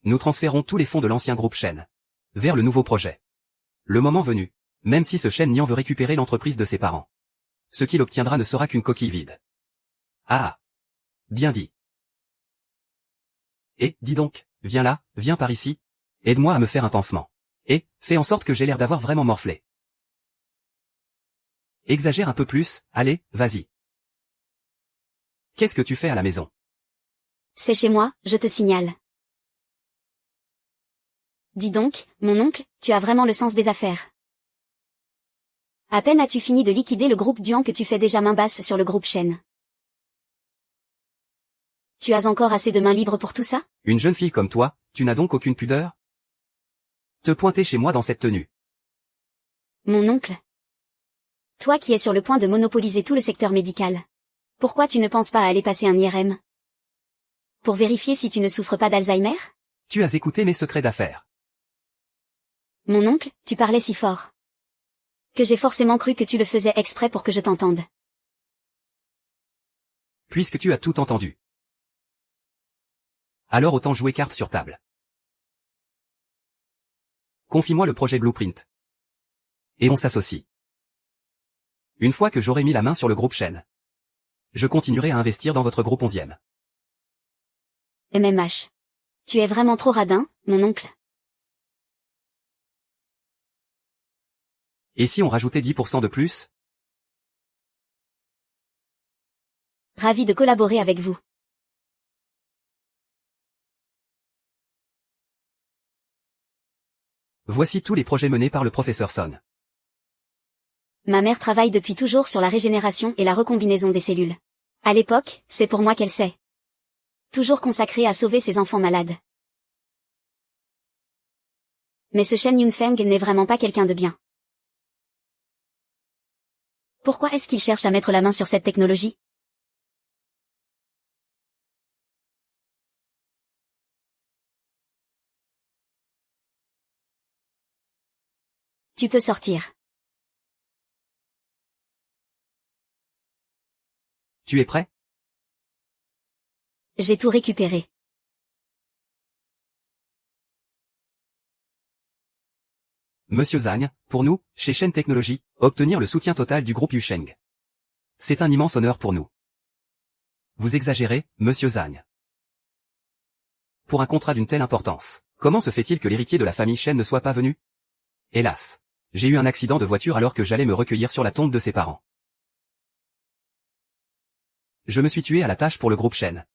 nous transférons tous les fonds de l'ancien groupe Shen vers le nouveau projet. Le moment venu, même si ce Shen Nian veut récupérer l'entreprise de ses parents, ce qu'il obtiendra ne sera qu'une coquille vide. Ah. Bien dit. Et, dis donc, viens là, viens par ici, aide-moi à me faire un pansement. Et, fais en sorte que j'ai l'air d'avoir vraiment morflé. Exagère un peu plus, allez, vas-y. Qu'est-ce que tu fais à la maison? C'est chez moi, je te signale. Dis donc, mon oncle, tu as vraiment le sens des affaires. À peine as-tu fini de liquider le groupe Duan que tu fais déjà main basse sur le groupe Shen. Tu as encore assez de mains libres pour tout ça? Une jeune fille comme toi, tu n'as donc aucune pudeur? Te pointer chez moi dans cette tenue. Mon oncle. Toi qui es sur le point de monopoliser tout le secteur médical. Pourquoi tu ne penses pas à aller passer un IRM? Pour vérifier si tu ne souffres pas d'Alzheimer? Tu as écouté mes secrets d'affaires. Mon oncle, tu parlais si fort. Que j'ai forcément cru que tu le faisais exprès pour que je t'entende. Puisque tu as tout entendu. Alors autant jouer carte sur table. Confie-moi le projet Blueprint. Et on s'associe. Une fois que j'aurai mis la main sur le groupe Shen, je continuerai à investir dans votre groupe 11e. MMH. Tu es vraiment trop radin, mon oncle. Et si on rajoutait 10% de plus? Ravi de collaborer avec vous. Voici tous les projets menés par le professeur Son. Ma mère travaille depuis toujours sur la régénération et la recombinaison des cellules. À l'époque, c'est pour moi qu'elle sait. Toujours consacrée à sauver ses enfants malades. Mais ce Shen Yunfeng n'est vraiment pas quelqu'un de bien. Pourquoi est-ce qu'il cherche à mettre la main sur cette technologie? Tu peux sortir. Tu es prêt? J'ai tout récupéré. Monsieur Zhang, pour nous, chez Shen Technologies, obtenir le soutien total du groupe Yusheng. C'est un immense honneur pour nous. Vous exagérez, monsieur Zhang. Pour un contrat d'une telle importance, comment se fait-il que l'héritier de la famille Shen ne soit pas venu? Hélas. J'ai eu un accident de voiture alors que j'allais me recueillir sur la tombe de ses parents. Je me suis tué à la tâche pour le groupe Shen.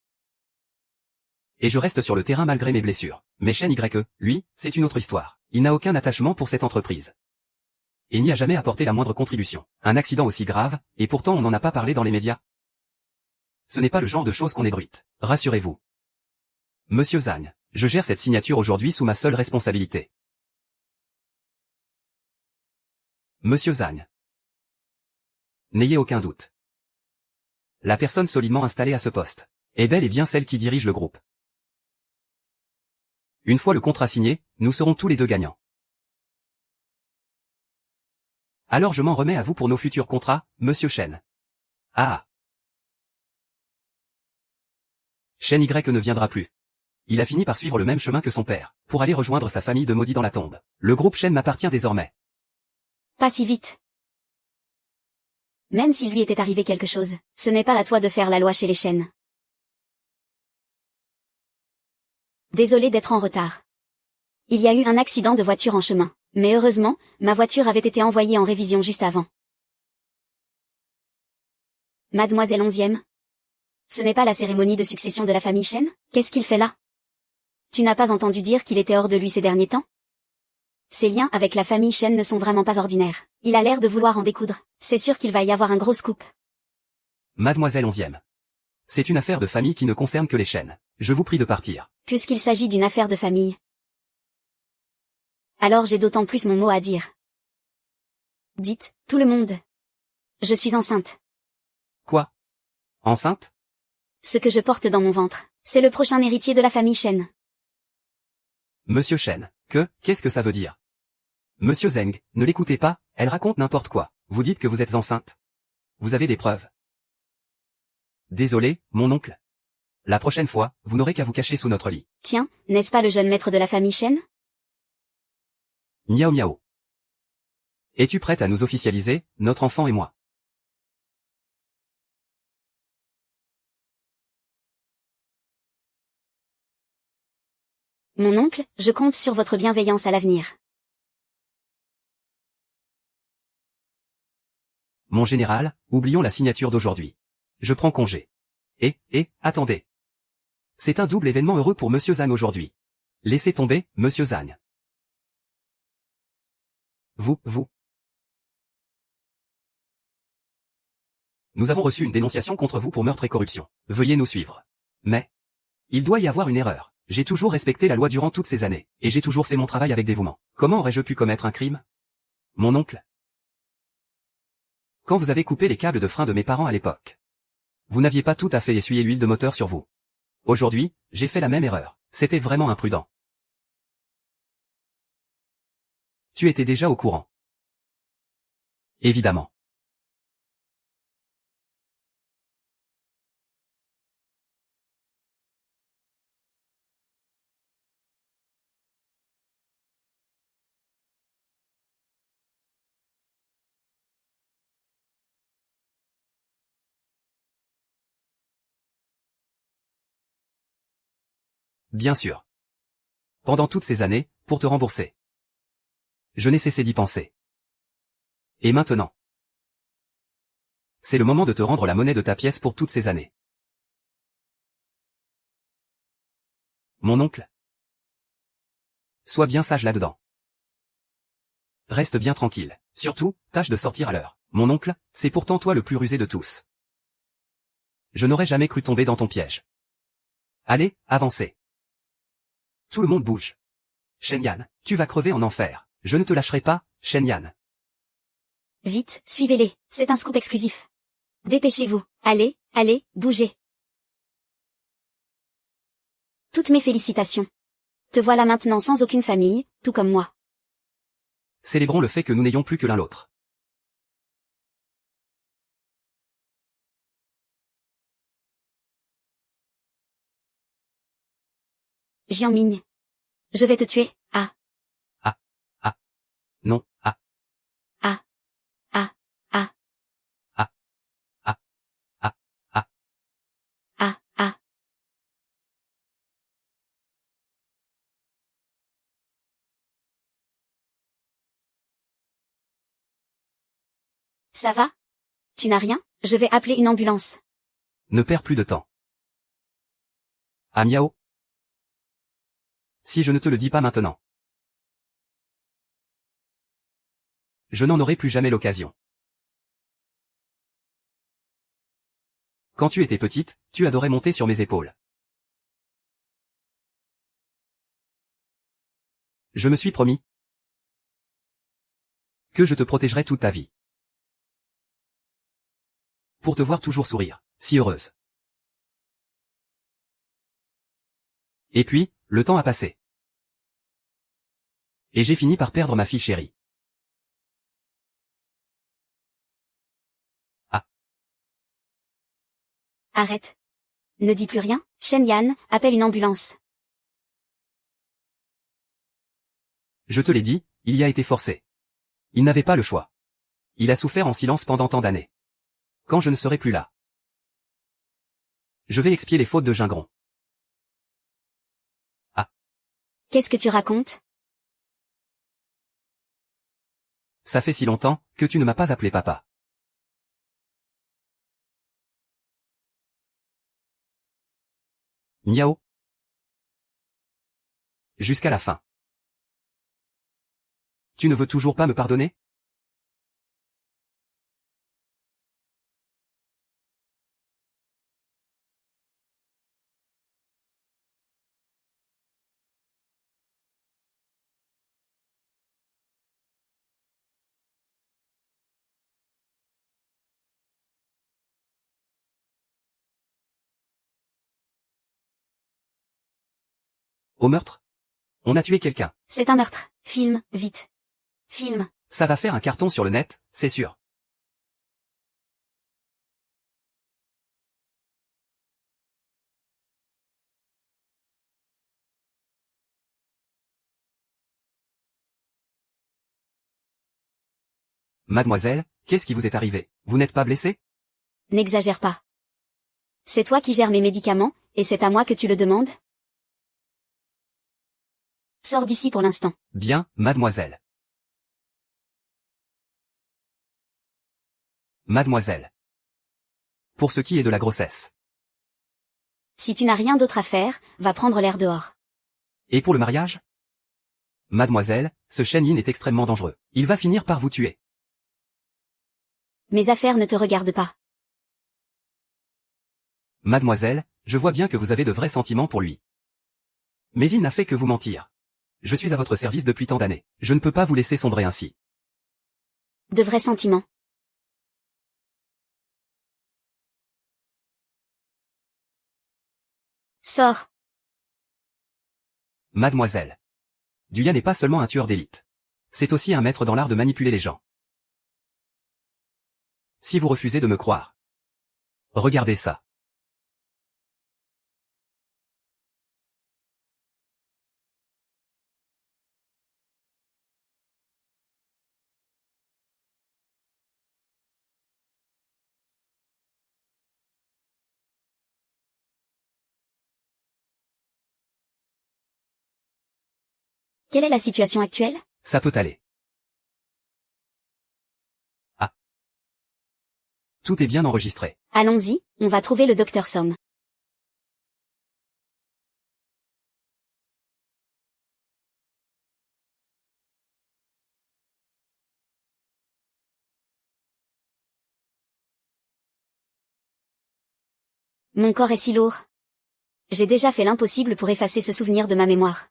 Et je reste sur le terrain malgré mes blessures. Mais Shen YE, lui, c'est une autre histoire. Il n'a aucun attachement pour cette entreprise. Et n'y a jamais apporté la moindre contribution. Un accident aussi grave, et pourtant on n'en a pas parlé dans les médias. Ce n'est pas le genre de choses qu'on ébruite. Rassurez-vous. Monsieur Zhang, je gère cette signature aujourd'hui sous ma seule responsabilité. Monsieur Zhang. N'ayez aucun doute. La personne solidement installée à ce poste est bel et bien celle qui dirige le groupe. Une fois le contrat signé, nous serons tous les deux gagnants. Alors je m'en remets à vous pour nos futurs contrats, monsieur Shen. Ah. Shen Y ne viendra plus. Il a fini par suivre le même chemin que son père, pour aller rejoindre sa famille de maudits dans la tombe. Le groupe Shen m'appartient désormais. Pas si vite. Même s'il lui était arrivé quelque chose, ce n'est pas à toi de faire la loi chez les Shen. Désolé d'être en retard. Il y a eu un accident de voiture en chemin, mais heureusement, ma voiture avait été envoyée en révision juste avant. Mademoiselle 11e. Ce n'est pas la cérémonie de succession de la famille Shen? Qu'est-ce qu'il fait là? Tu n'as pas entendu dire qu'il était hors de lui ces derniers temps? Ses liens avec la famille Shen ne sont vraiment pas ordinaires. Il a l'air de vouloir en découdre. C'est sûr qu'il va y avoir un gros scoop. Mademoiselle 11e. C'est une affaire de famille qui ne concerne que les Shen. Je vous prie de partir. Puisqu'il s'agit d'une affaire de famille. Alors j'ai d'autant plus mon mot à dire. Dites, tout le monde. Je suis enceinte. Quoi? Enceinte? Ce que je porte dans mon ventre, c'est le prochain héritier de la famille Shen. Monsieur Shen, qu'est-ce que ça veut dire? Monsieur Zheng, ne l'écoutez pas, elle raconte n'importe quoi. Vous dites que vous êtes enceinte. Vous avez des preuves. Désolé, mon oncle. La prochaine fois, vous n'aurez qu'à vous cacher sous notre lit. Tiens, n'est-ce pas le jeune maître de la famille Shen? Miao miao. Es-tu prête à nous officialiser, notre enfant et moi? Mon oncle, je compte sur votre bienveillance à l'avenir. Mon général, oublions la signature d'aujourd'hui. Je prends congé. Attendez. C'est un double événement heureux pour Monsieur Zhang aujourd'hui. Laissez tomber, Monsieur Zhang. Vous. Nous avons reçu une dénonciation contre vous pour meurtre et corruption. Veuillez nous suivre. Mais, il doit y avoir une erreur. J'ai toujours respecté la loi durant toutes ces années, et j'ai toujours fait mon travail avec dévouement. Comment aurais-je pu commettre un crime? Mon oncle? Quand vous avez coupé les câbles de frein de mes parents à l'époque, vous n'aviez pas tout à fait essuyé l'huile de moteur sur vous. Aujourd'hui, j'ai fait la même erreur. C'était vraiment imprudent. Tu étais déjà au courant. Évidemment. Bien sûr. Pendant toutes ces années, pour te rembourser. Je n'ai cessé d'y penser. Et maintenant? C'est le moment de te rendre la monnaie de ta pièce pour toutes ces années. Mon oncle? Sois bien sage là-dedans. Reste bien tranquille. Surtout, tâche de sortir à l'heure. Mon oncle, c'est pourtant toi le plus rusé de tous. Je n'aurais jamais cru tomber dans ton piège. Allez, avancez. Tout le monde bouge. Shen-Yan, tu vas crever en enfer. Je ne te lâcherai pas, Shen-Yan. Vite, suivez-les, c'est un scoop exclusif. Dépêchez-vous, allez, allez, bougez. Toutes mes félicitations. Te voilà maintenant sans aucune famille, tout comme moi. Célébrons le fait que nous n'ayons plus que l'un l'autre. Jianming. Je vais te tuer, ah. Ah. Ah. Non, ah. Ah. Ah. Ah. Ah. Ah. Ah. Ah. Ah. Ah. Ça va? Tu n'as rien? Je vais appeler une ambulance. Ne perds plus de temps. Ah Miao. Si je ne te le dis pas maintenant. Je n'en aurai plus jamais l'occasion. Quand tu étais petite, tu adorais monter sur mes épaules. Je me suis promis que je te protégerai toute ta vie. Pour te voir toujours sourire, si heureuse. Et puis, le temps a passé. Et j'ai fini par perdre ma fille chérie. Ah. Arrête. Ne dis plus rien, Shen-Yan, appelle une ambulance. Je te l'ai dit, il y a été forcé. Il n'avait pas le choix. Il a souffert en silence pendant tant d'années. Quand je ne serai plus là, je vais expier les fautes de Gingron. Ah. Qu'est-ce que tu racontes? Ça fait si longtemps, que tu ne m'as pas appelé papa. Miao. Jusqu'à la fin. Tu ne veux toujours pas me pardonner? Au meurtre? On a tué quelqu'un. C'est un meurtre. Filme, vite. Filme. Ça va faire un carton sur le net, c'est sûr. Mademoiselle, qu'est-ce qui vous est arrivé? Vous n'êtes pas blessée? N'exagère pas. C'est toi qui gères mes médicaments, et c'est à moi que tu le demandes? Sors d'ici pour l'instant. Bien, mademoiselle. Mademoiselle. Pour ce qui est de la grossesse. Si tu n'as rien d'autre à faire, va prendre l'air dehors. Et pour le mariage? Mademoiselle, ce Shen-Yin est extrêmement dangereux. Il va finir par vous tuer. Mes affaires ne te regardent pas. Mademoiselle, je vois bien que vous avez de vrais sentiments pour lui. Mais il n'a fait que vous mentir. Je suis à votre service depuis tant d'années. Je ne peux pas vous laisser sombrer ainsi. De vrais sentiments. Sors. Mademoiselle. Duyan n'est pas seulement un tueur d'élite. C'est aussi un maître dans l'art de manipuler les gens. Si vous refusez de me croire. Regardez ça. Quelle est la situation actuelle? Ça peut aller. Tout est bien enregistré. Allons-y, on va trouver le docteur Somme. Mon corps est si lourd. J'ai déjà fait l'impossible pour effacer ce souvenir de ma mémoire.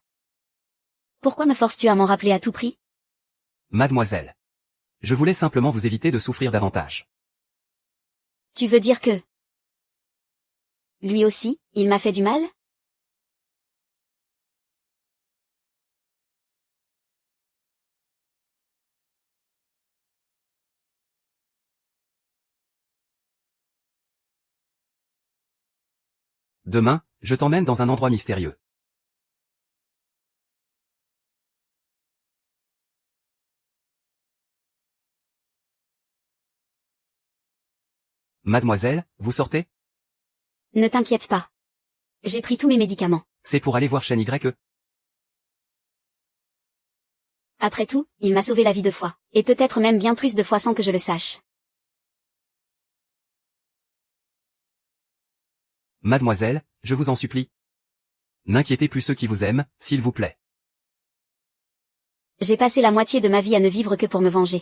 Pourquoi me forces-tu à m'en rappeler à tout prix? Mademoiselle. Je voulais simplement vous éviter de souffrir davantage. Tu veux dire que... Lui aussi, il m'a fait du mal? Demain, je t'emmène dans un endroit mystérieux. Mademoiselle, vous sortez? Ne t'inquiète pas. J'ai pris tous mes médicaments. C'est pour aller voir Chaîne Y. Après tout, il m'a sauvé la vie 2 fois. Et peut-être même bien plus de fois sans que je le sache. Mademoiselle, je vous en supplie. N'inquiétez plus ceux qui vous aiment, s'il vous plaît. J'ai passé la moitié de ma vie à ne vivre que pour me venger.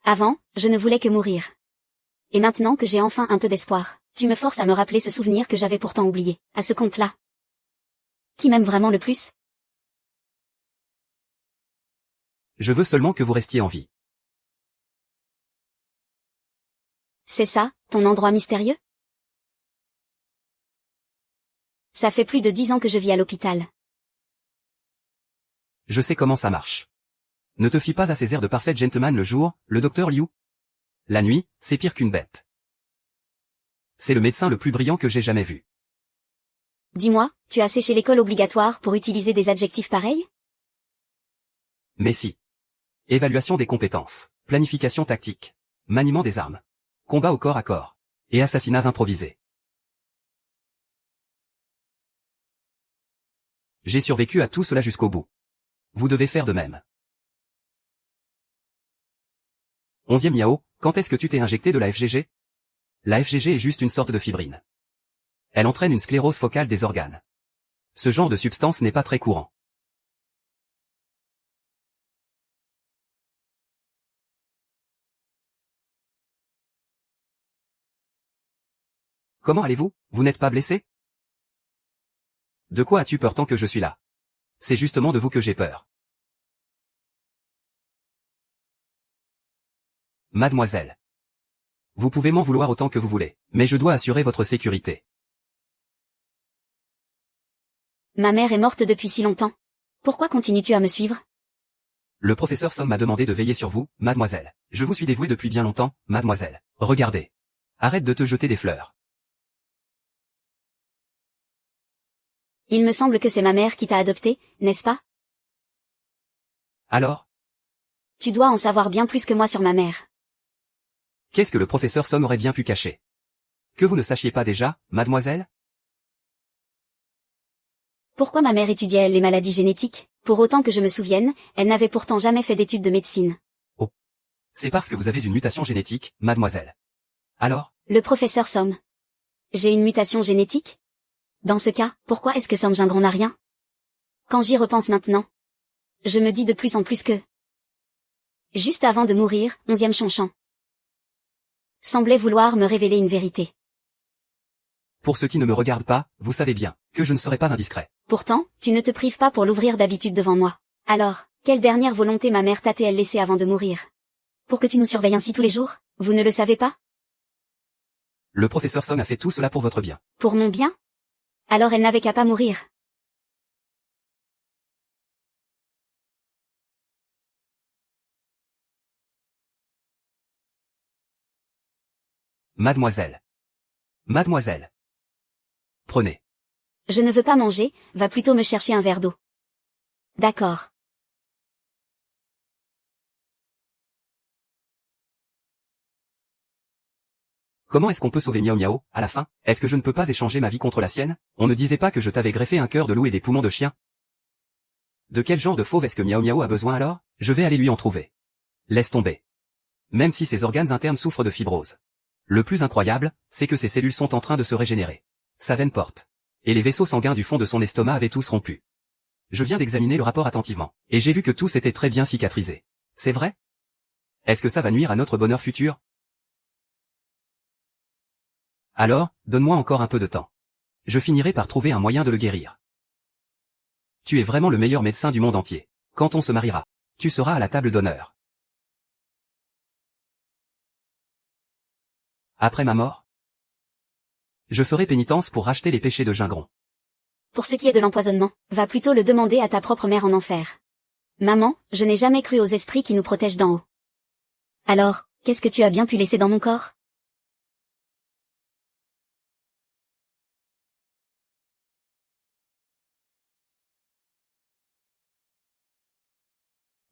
Avant, je ne voulais que mourir. Et maintenant que j'ai enfin un peu d'espoir, tu me forces à me rappeler ce souvenir que j'avais pourtant oublié. À ce compte-là. Qui m'aime vraiment le plus? Je veux seulement que vous restiez en vie. C'est ça, ton endroit mystérieux? Ça fait plus de 10 ans que je vis à l'hôpital. Je sais comment ça marche. Ne te fie pas à ces airs de parfait gentleman le jour, le docteur Liu. La nuit, c'est pire qu'une bête. C'est le médecin le plus brillant que j'ai jamais vu. Dis-moi, tu as séché l'école obligatoire pour utiliser des adjectifs pareils? Mais si. Évaluation des compétences, planification tactique, maniement des armes, combat au corps à corps, et assassinats improvisés. J'ai survécu à tout cela jusqu'au bout. Vous devez faire de même. 11e Yao, quand est-ce que tu t'es injecté de la FGG? La FGG est juste une sorte de fibrine. Elle entraîne une sclérose focale des organes. Ce genre de substance n'est pas très courant. Comment allez-vous? Vous n'êtes pas blessé? De quoi as-tu peur tant que je suis là? C'est justement de vous que j'ai peur. Mademoiselle. Vous pouvez m'en vouloir autant que vous voulez, mais je dois assurer votre sécurité. Ma mère est morte depuis si longtemps. Pourquoi continues-tu à me suivre? Le professeur Somme m'a demandé de veiller sur vous, mademoiselle. Je vous suis dévoué depuis bien longtemps, mademoiselle. Regardez. Arrête de te jeter des fleurs. Il me semble que c'est ma mère qui t'a adopté, n'est-ce pas? Alors? Tu dois en savoir bien plus que moi sur ma mère. Qu'est-ce que le professeur Somme aurait bien pu cacher? Que vous ne sachiez pas déjà, mademoiselle? Pourquoi ma mère étudiait-elle les maladies génétiques? Pour autant que je me souvienne, elle n'avait pourtant jamais fait d'études de médecine. Oh. C'est parce que vous avez une mutation génétique, mademoiselle. Alors? Le professeur Somme. J'ai une mutation génétique? Dans ce cas, pourquoi est-ce que Somme Gingron n'a rien? Quand j'y repense maintenant, je me dis de plus en plus que... Juste avant de mourir, 11e Chonchon semblait vouloir me révéler une vérité. Pour ceux qui ne me regardent pas, vous savez bien que je ne serai pas indiscret. Pourtant, tu ne te prives pas pour l'ouvrir d'habitude devant moi. Alors, quelle dernière volonté ma mère t'a-t-elle laissée avant de mourir? Pour que tu nous surveilles ainsi tous les jours? Vous ne le savez pas? Le professeur Somme a fait tout cela pour votre bien. Pour mon bien? Alors elle n'avait qu'à pas mourir. Mademoiselle. Mademoiselle. Prenez. Je ne veux pas manger, va plutôt me chercher un verre d'eau. D'accord. Comment est-ce qu'on peut sauver Miao Miao, à la fin? Est-ce que je ne peux pas échanger ma vie contre la sienne? On ne disait pas que je t'avais greffé un cœur de loup et des poumons de chien? De quel genre de fauve est-ce que Miao Miao a besoin alors? Je vais aller lui en trouver. Laisse tomber. même si ses organes internes souffrent de fibrose. Le plus incroyable, c'est que ses cellules sont en train de se régénérer. Sa veine porte. Et les vaisseaux sanguins du fond de son estomac avaient tous rompu. Je viens d'examiner le rapport attentivement, et j'ai vu que tout s'était très bien cicatrisé. C'est vrai? Est-ce que ça va nuire à notre bonheur futur? Alors, donne-moi encore un peu de temps. Je finirai par trouver un moyen de le guérir. Tu es vraiment le meilleur médecin du monde entier. Quand on se mariera, tu seras à la table d'honneur. Après ma mort, je ferai pénitence pour racheter les péchés de Gingron. Pour ce qui est de l'empoisonnement, va plutôt le demander à ta propre mère en enfer. Maman, je n'ai jamais cru aux esprits qui nous protègent d'en haut. Alors, qu'est-ce que tu as bien pu laisser dans mon corps?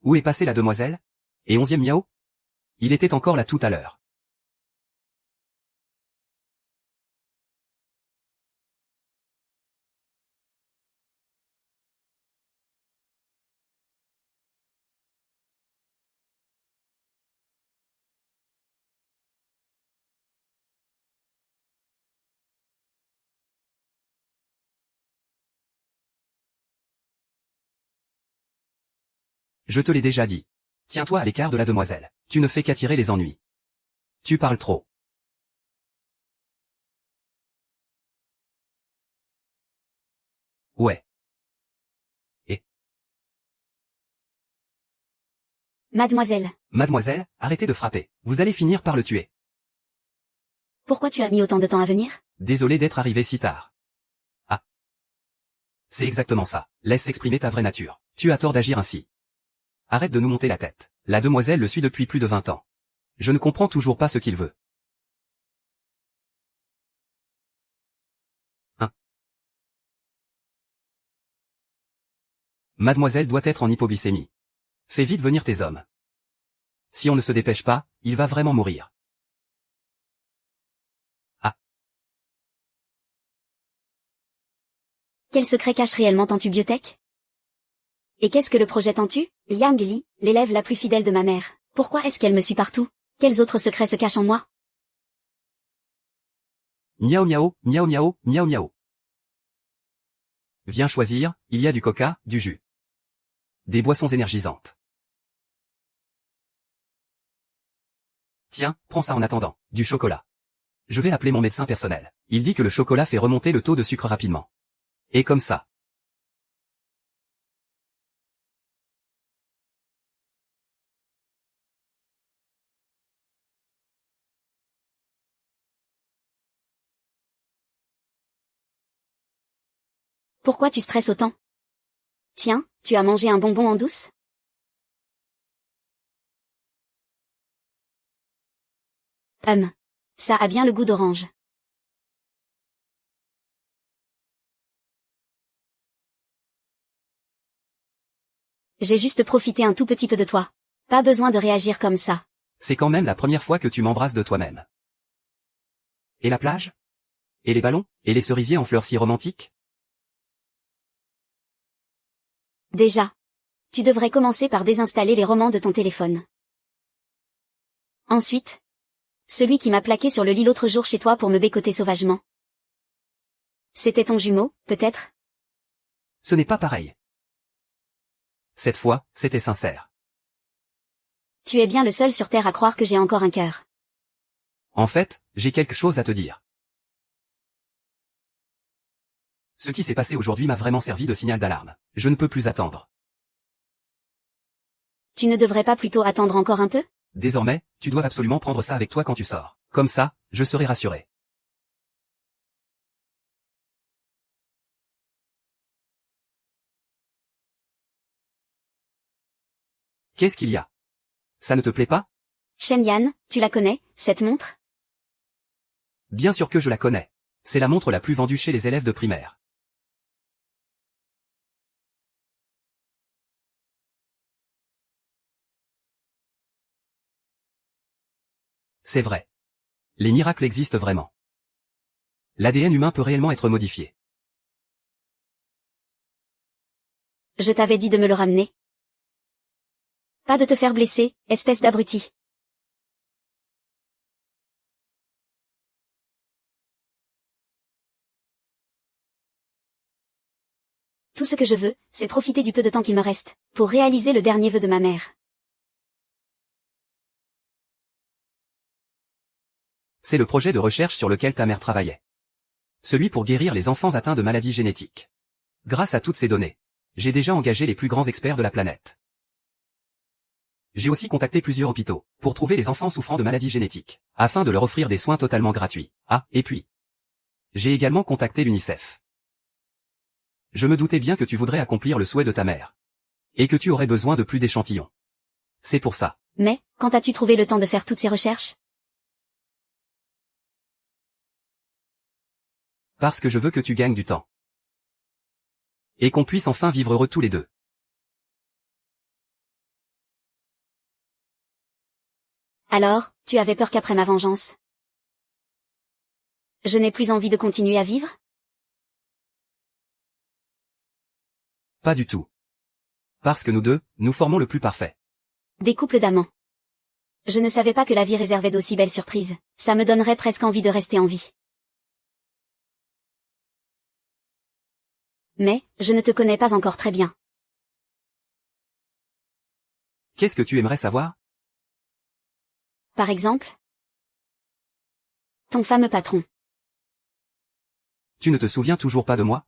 Où est passée la demoiselle? Et 11e Miao? Il était encore là tout à l'heure. Je te l'ai déjà dit. Tiens-toi à l'écart de la demoiselle. Tu ne fais qu'attirer les ennuis. Tu parles trop. Ouais. Et, Mademoiselle, mademoiselle, arrêtez de frapper. Vous allez finir par le tuer. pourquoi tu as mis autant de temps à venir? Désolé d'être arrivé si tard. Ah. C'est exactement ça. Laisse exprimer ta vraie nature. Tu as tort d'agir ainsi. Arrête de nous monter la tête. La demoiselle le suit depuis plus de 20 ans. Je ne comprends toujours pas ce qu'il veut. Hein? Mademoiselle doit être en hypoglycémie. Fais vite venir tes hommes. Si on ne se dépêche pas, il va vraiment mourir. Ah. Quel secret cache réellement Tantubiothèque? Et qu'est-ce que le projet Tantu? Liang Li, l'élève la plus fidèle de ma mère. Pourquoi est-ce qu'elle me suit partout? Quels autres secrets se cachent en moi? Miao miao, miao miao, miao miao. Viens choisir, il y a du coca, du jus. Des boissons énergisantes. Tiens, prends ça en attendant, du chocolat. Je vais appeler mon médecin personnel. Il dit que le chocolat fait remonter le taux de sucre rapidement. Et comme ça. Pourquoi tu stresses autant? Tiens, tu as mangé un bonbon en douce? Ça a bien le goût d'orange. J'ai juste profité un tout petit peu de toi. Pas besoin de réagir comme ça. C'est quand même la première fois que tu m'embrasses de toi-même. Et la plage? Et les ballons? Et les cerisiers en fleurs si romantiques? Déjà. Tu devrais commencer par désinstaller les romans de ton téléphone. Ensuite. Celui qui m'a plaqué sur le lit l'autre jour chez toi pour me bécoter sauvagement. C'était ton jumeau, peut-être? Ce n'est pas pareil. Cette fois, c'était sincère. Tu es bien le seul sur Terre à croire que j'ai encore un cœur. En fait, j'ai quelque chose à te dire. Ce qui s'est passé aujourd'hui m'a vraiment servi de signal d'alarme. Je ne peux plus attendre. Tu ne devrais pas plutôt attendre encore un peu? Désormais, tu dois absolument prendre ça avec toi quand tu sors. Comme ça, je serai rassuré. Qu'est-ce qu'il y a? Ça ne te plaît pas? Shen Yan, tu la connais, cette montre? Bien sûr que je la connais. C'est la montre la plus vendue chez les élèves de primaire. C'est vrai. Les miracles existent vraiment. L'ADN humain peut réellement être modifié. Je t'avais dit de me le ramener. Pas de te faire blesser, espèce d'abruti. Tout ce que je veux, c'est profiter du peu de temps qu'il me reste, pour réaliser le dernier vœu de ma mère. C'est le projet de recherche sur lequel ta mère travaillait. Celui pour guérir les enfants atteints de maladies génétiques. Grâce à toutes ces données, j'ai déjà engagé les plus grands experts de la planète. J'ai aussi contacté plusieurs hôpitaux, pour trouver les enfants souffrant de maladies génétiques, afin de leur offrir des soins totalement gratuits. Ah, et puis, j'ai également contacté l'UNICEF. Je me doutais bien que tu voudrais accomplir le souhait de ta mère. Et que tu aurais besoin de plus d'échantillons. C'est pour ça. Mais, quand as-tu trouvé le temps de faire toutes ces recherches? Parce que je veux que tu gagnes du temps. Et qu'on puisse enfin vivre heureux tous les deux. Alors, tu avais peur qu'après ma vengeance, je n'ai plus envie de continuer à vivre? Pas du tout. Parce que nous deux, nous formons le plus parfait. Des couples d'amants. Je ne savais pas que la vie réservait d'aussi belles surprises. Ça me donnerait presque envie de rester en vie. Mais, je ne te connais pas encore très bien. Qu'est-ce que tu aimerais savoir? Par exemple, ton fameux patron. Tu ne te souviens toujours pas de moi?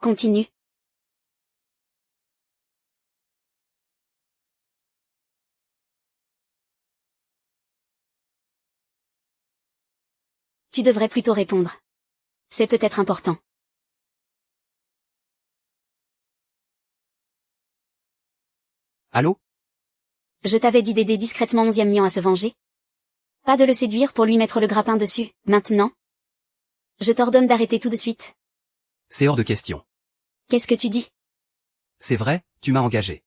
Continue. Tu devrais plutôt répondre. C'est peut-être important. Allô? Je t'avais dit d'aider discrètement 11e Mion à se venger. Pas de le séduire pour lui mettre le grappin dessus, maintenant. Je t'ordonne d'arrêter tout de suite. C'est hors de question. Qu'est-ce que tu dis? C'est vrai, tu m'as engagé.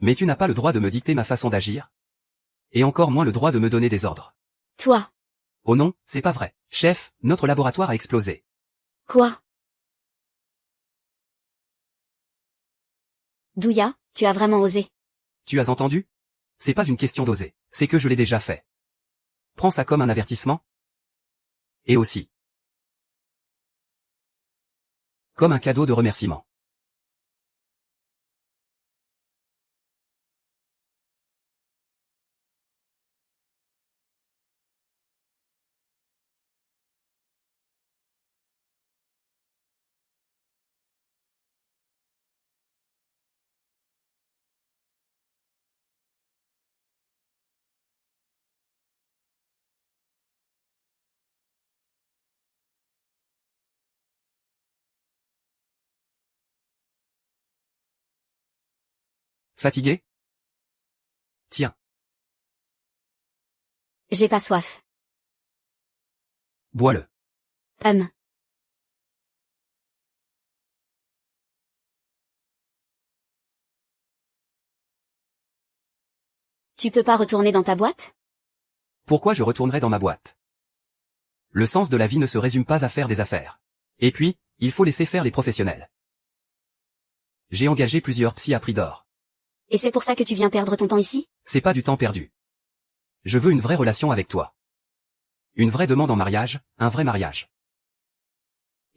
Mais tu n'as pas le droit de me dicter ma façon d'agir. Et encore moins le droit de me donner des ordres. Toi. Oh non, c'est pas vrai. Chef, notre laboratoire a explosé. Quoi? Douya, tu as vraiment osé. Tu as entendu? C'est pas une question d'oser, c'est que je l'ai déjà fait. Prends ça comme un avertissement. Et aussi. Comme un cadeau de remerciement. Fatigué? Tiens, J'ai pas soif. bois-le. Hum. Tu peux pas retourner dans ta boîte? Pourquoi je retournerai dans ma boîte? Le sens de la vie ne se résume pas à faire des affaires. Et puis, il faut laisser faire les professionnels. J'ai engagé plusieurs psys à prix d'or. Et c'est pour ça que tu viens perdre ton temps ici? C'est pas du temps perdu. Je veux une vraie relation avec toi. Une vraie demande en mariage, un vrai mariage.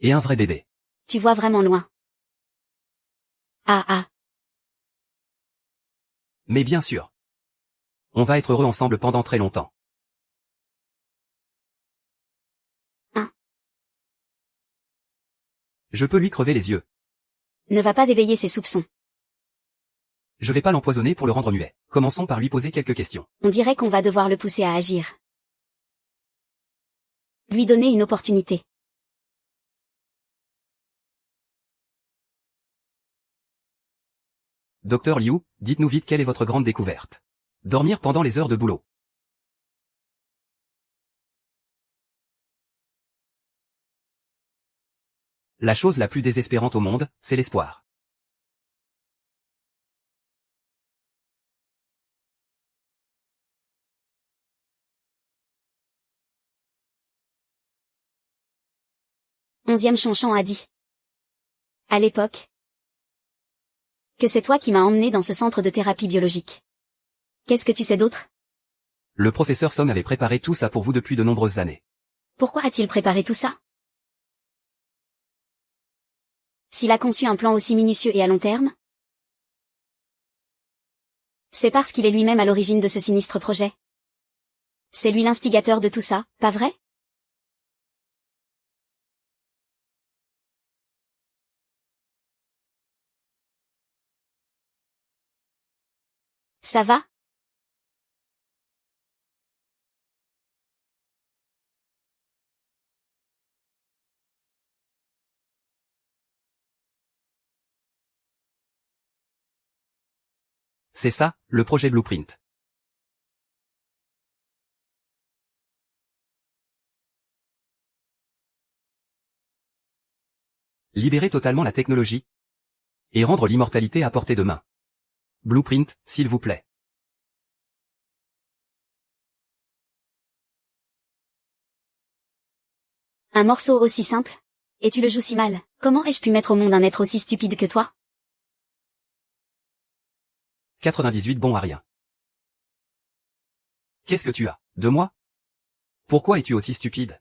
Et un vrai bébé. Tu vois vraiment loin. Ah ah. Mais bien sûr. On va être heureux ensemble pendant très longtemps. Hein. Je peux lui crever les yeux. Ne va pas éveiller ses soupçons. Je vais pas l'empoisonner pour le rendre muet. Commençons par lui poser quelques questions. On dirait qu'on va devoir le pousser à agir. Lui donner une opportunité. Docteur Liu, dites-nous vite quelle est votre grande découverte. Dormir pendant les heures de boulot. La chose la plus désespérante au monde, c'est l'espoir. Onzième Chonchon a dit. À l'époque. Que c'est toi qui m'as emmené dans ce centre de thérapie biologique. Qu'est-ce que tu sais d'autre? Le professeur Song avait préparé tout ça pour vous depuis de nombreuses années. Pourquoi a-t-il préparé tout ça? S'il a conçu un plan aussi minutieux et à long terme? C'est parce qu'il est lui-même à l'origine de ce sinistre projet. C'est lui l'instigateur de tout ça, pas vrai? Ça va? C'est ça, le projet Blueprint. Libérer totalement la technologie. Et rendre l'immortalité à portée de main. Blueprint, s'il vous plaît. Un morceau aussi simple? Et tu le joues si mal. Comment ai-je pu mettre au monde un être aussi stupide que toi? 98 bon à rien. Qu'est-ce que tu as, de moi? Pourquoi es-tu aussi stupide?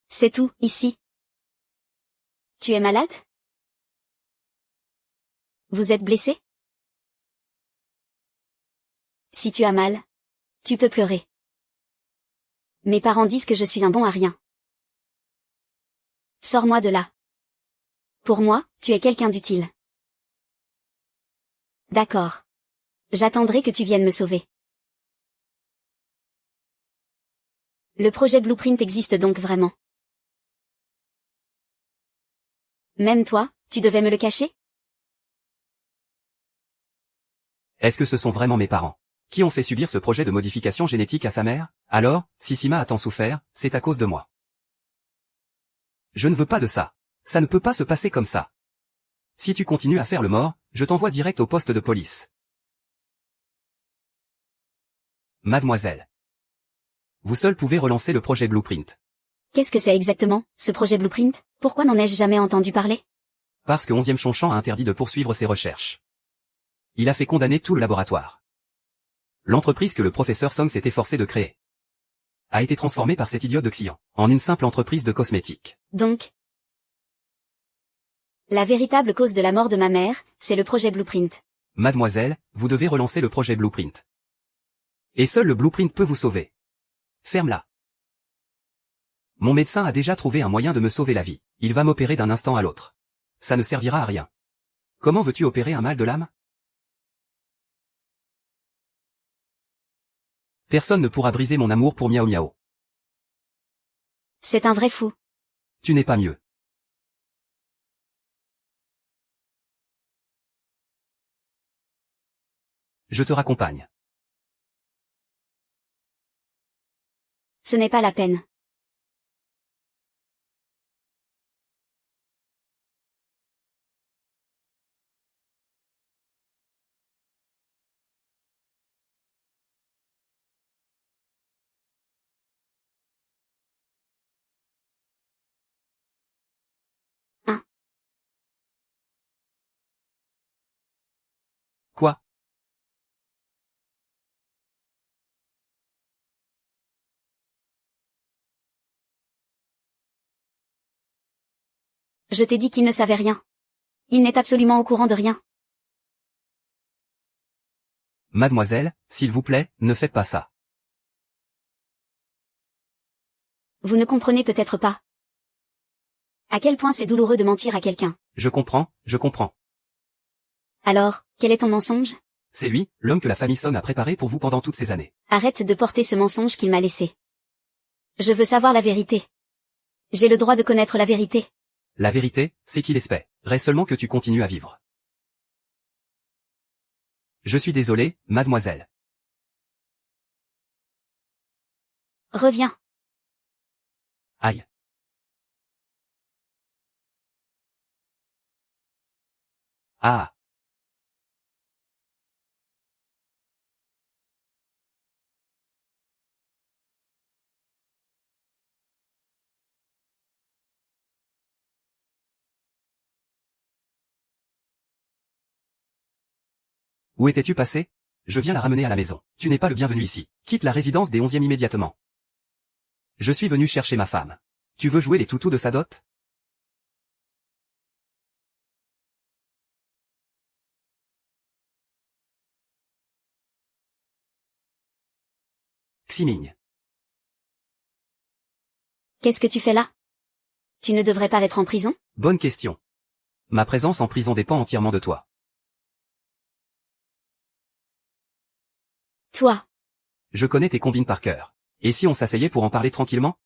C'est tout, ici. Tu es malade? Vous êtes blessé? Si tu as mal, tu peux pleurer. Mes parents disent que je suis un bon à rien. Sors-moi de là. Pour moi, tu es quelqu'un d'utile. D'accord. J'attendrai que tu viennes me sauver. Le projet Blueprint existe donc vraiment. Même toi, tu devais me le cacher? Est-ce que ce sont vraiment mes parents qui ont fait subir ce projet de modification génétique à sa mère? Alors, si Sima a tant souffert, c'est à cause de moi. Je ne veux pas de ça. Ça ne peut pas se passer comme ça. Si tu continues à faire le mort, je t'envoie direct au poste de police. Mademoiselle. Vous seul pouvez relancer le projet Blueprint. Qu'est-ce que c'est exactement, ce projet Blueprint? Pourquoi n'en ai-je jamais entendu parler? Parce que 11e Chonchon a interdit de poursuivre ses recherches. Il a fait condamner tout le laboratoire. L'entreprise que le professeur Song s'est efforcé de créer a été transformée par cet idiot de Xian en une simple entreprise de cosmétiques. Donc, la véritable cause de la mort de ma mère, c'est le projet Blueprint. Mademoiselle, vous devez relancer le projet Blueprint. Et seul le Blueprint peut vous sauver. Ferme-la. Mon médecin a déjà trouvé un moyen de me sauver la vie. Il va m'opérer d'un instant à l'autre. Ça ne servira à rien. Comment veux-tu opérer un mal de l'âme? Personne ne pourra briser mon amour pour Miao Miao. C'est un vrai fou. Tu n'es pas mieux. Je te raccompagne. Ce n'est pas la peine. Hein? Quoi? Je t'ai dit qu'il ne savait rien. Il n'est absolument au courant de rien. Mademoiselle, s'il vous plaît, ne faites pas ça. Vous ne comprenez peut-être pas. À quel point c'est douloureux de mentir à quelqu'un. Je comprends, je comprends. Alors, quel est ton mensonge? C'est lui, l'homme que la famille Song a préparé pour vous pendant toutes ces années. Arrête de porter ce mensonge qu'il m'a laissé. Je veux savoir la vérité. J'ai le droit de connaître la vérité. La vérité, c'est qu'il espère. Reste seulement que tu continues à vivre. Je suis désolé, mademoiselle. Reviens. Aïe. Ah. Où étais-tu passé? Je viens la ramener à la maison. Tu n'es pas le bienvenu ici. Quitte la résidence des 11e immédiatement. Je suis venu chercher ma femme. Tu veux jouer les toutous de sa dot? Ximing. Qu'est-ce que tu fais là? Tu ne devrais pas être en prison? Bonne question. Ma présence en prison dépend entièrement de toi. Toi. Je connais tes combines par cœur. Et si on s'asseyait pour en parler tranquillement?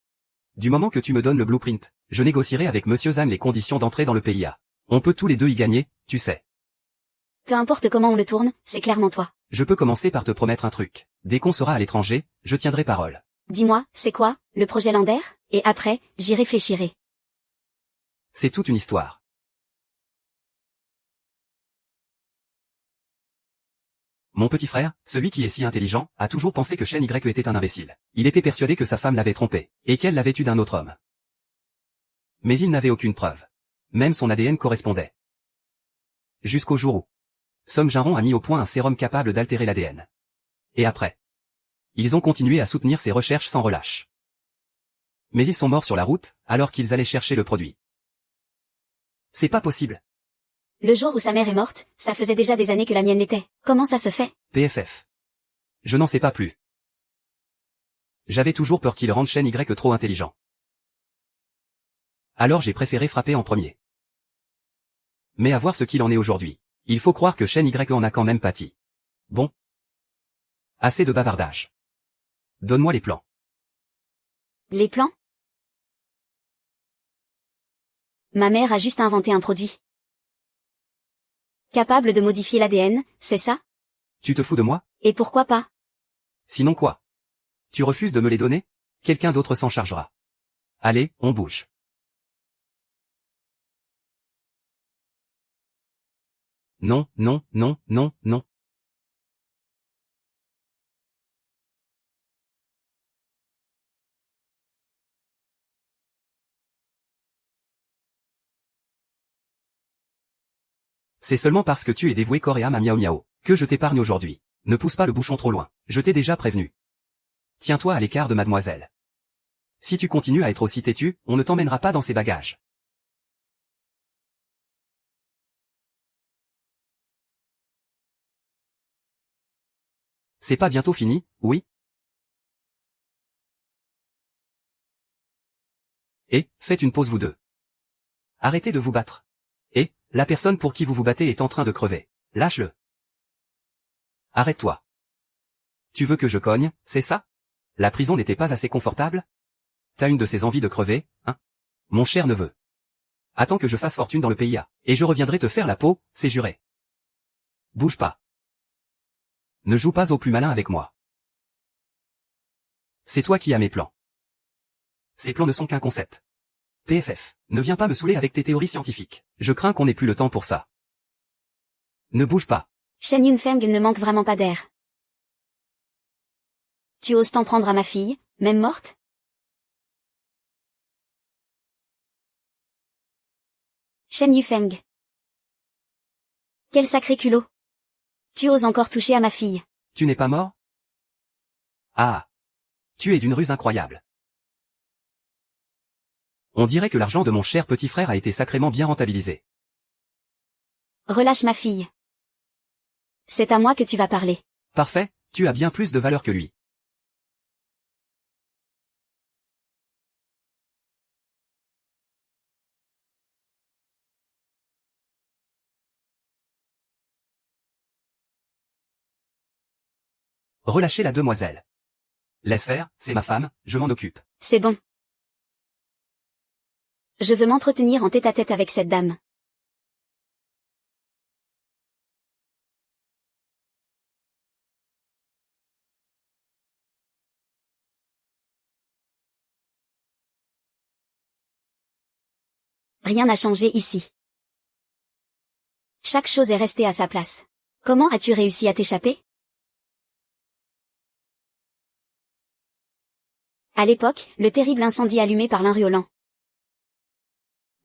Du moment que tu me donnes le blueprint, je négocierai avec Monsieur Zhang les conditions d'entrée dans le PIA. On peut tous les deux y gagner, tu sais. Peu importe comment on le tourne, c'est clairement toi. Je peux commencer par te promettre un truc. Dès qu'on sera à l'étranger, je tiendrai parole. Dis-moi, c'est quoi, le projet Lander? Et après, j'y réfléchirai. C'est toute une histoire. Mon petit frère, celui qui est si intelligent, a toujours pensé que Shen Y était un imbécile. Il était persuadé que sa femme l'avait trompé, et qu'elle l'avait eu d'un autre homme. Mais il n'avait aucune preuve. Même son ADN correspondait. Jusqu'au jour où Song Jinron a mis au point un sérum capable d'altérer l'ADN. Et après, ils ont continué à soutenir ses recherches sans relâche. Mais ils sont morts sur la route, alors qu'ils allaient chercher le produit. C'est pas possible. Le jour où sa mère est morte, ça faisait déjà des années que la mienne l'était. Comment ça se fait? PFF. Je n'en sais pas plus. J'avais toujours peur qu'il rende Shen Y trop intelligent. Alors j'ai préféré frapper en premier. Mais à voir ce qu'il en est aujourd'hui. Il faut croire que Shen Y en a quand même pâti. Bon. Assez de bavardage. Donne-moi les plans. Les plans? Ma mère a juste inventé un produit. Capable de modifier l'ADN, c'est ça? Tu te fous de moi? Et pourquoi pas? Sinon quoi? Tu refuses de me les donner? Quelqu'un d'autre s'en chargera. Allez, on bouge. Non, non, non, non, non. C'est seulement parce que tu es dévoué corps et âme à Miao Miao, que je t'épargne aujourd'hui. Ne pousse pas le bouchon trop loin, je t'ai déjà prévenu. Tiens-toi à l'écart de mademoiselle. Si tu continues à être aussi têtu, on ne t'emmènera pas dans ses bagages. C'est pas bientôt fini, oui? Et, faites une pause vous deux. Arrêtez de vous battre. Et, la personne pour qui vous vous battez est en train de crever. Lâche-le. Arrête-toi. Tu veux que je cogne, c'est ça? La prison n'était pas assez confortable? T'as une de ces envies de crever, hein? Mon cher neveu. Attends que je fasse fortune dans le PIA, et je reviendrai te faire la peau, c'est juré. Bouge pas. Ne joue pas au plus malin avec moi. C'est toi qui as mes plans. Ces plans ne sont qu'un concept. PFF, ne viens pas me saouler avec tes théories scientifiques. Je crains qu'on n'ait plus le temps pour ça. Ne bouge pas. Shen Yunfeng ne manque vraiment pas d'air. Tu oses t'en prendre à ma fille, même morte? Shen Yufeng. Quel sacré culot. Tu oses encore toucher à ma fille. Tu n'es pas mort? Ah. Tu es d'une ruse incroyable. On dirait que l'argent de mon cher petit frère a été sacrément bien rentabilisé. Relâche ma fille. C'est à moi que tu vas parler. Parfait, tu as bien plus de valeur que lui. Relâchez la demoiselle. Laisse faire, c'est ma femme, je m'en occupe. C'est bon. Je veux m'entretenir en tête-à-tête avec cette dame. Rien n'a changé ici. Chaque chose est restée à sa place. Comment as-tu réussi à t'échapper? À l'époque, le terrible incendie allumé par l'Inriolan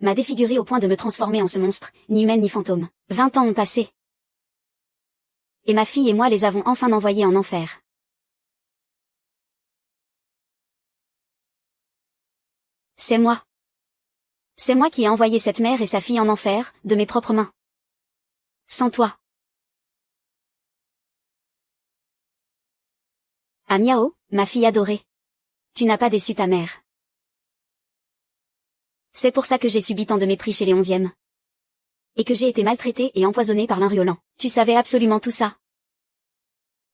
m'a défiguré au point de me transformer en ce monstre, ni humaine ni fantôme. 20 ans ont passé. Et ma fille et moi les avons enfin envoyés en enfer. C'est moi. C'est moi qui ai envoyé cette mère et sa fille en enfer, de mes propres mains. Sans toi. Ah Miao, ma fille adorée. Tu n'as pas déçu ta mère. C'est pour ça que j'ai subi tant de mépris chez les 11e. Et que j'ai été maltraitée et empoisonnée par l'Inriolan. Tu savais absolument tout ça.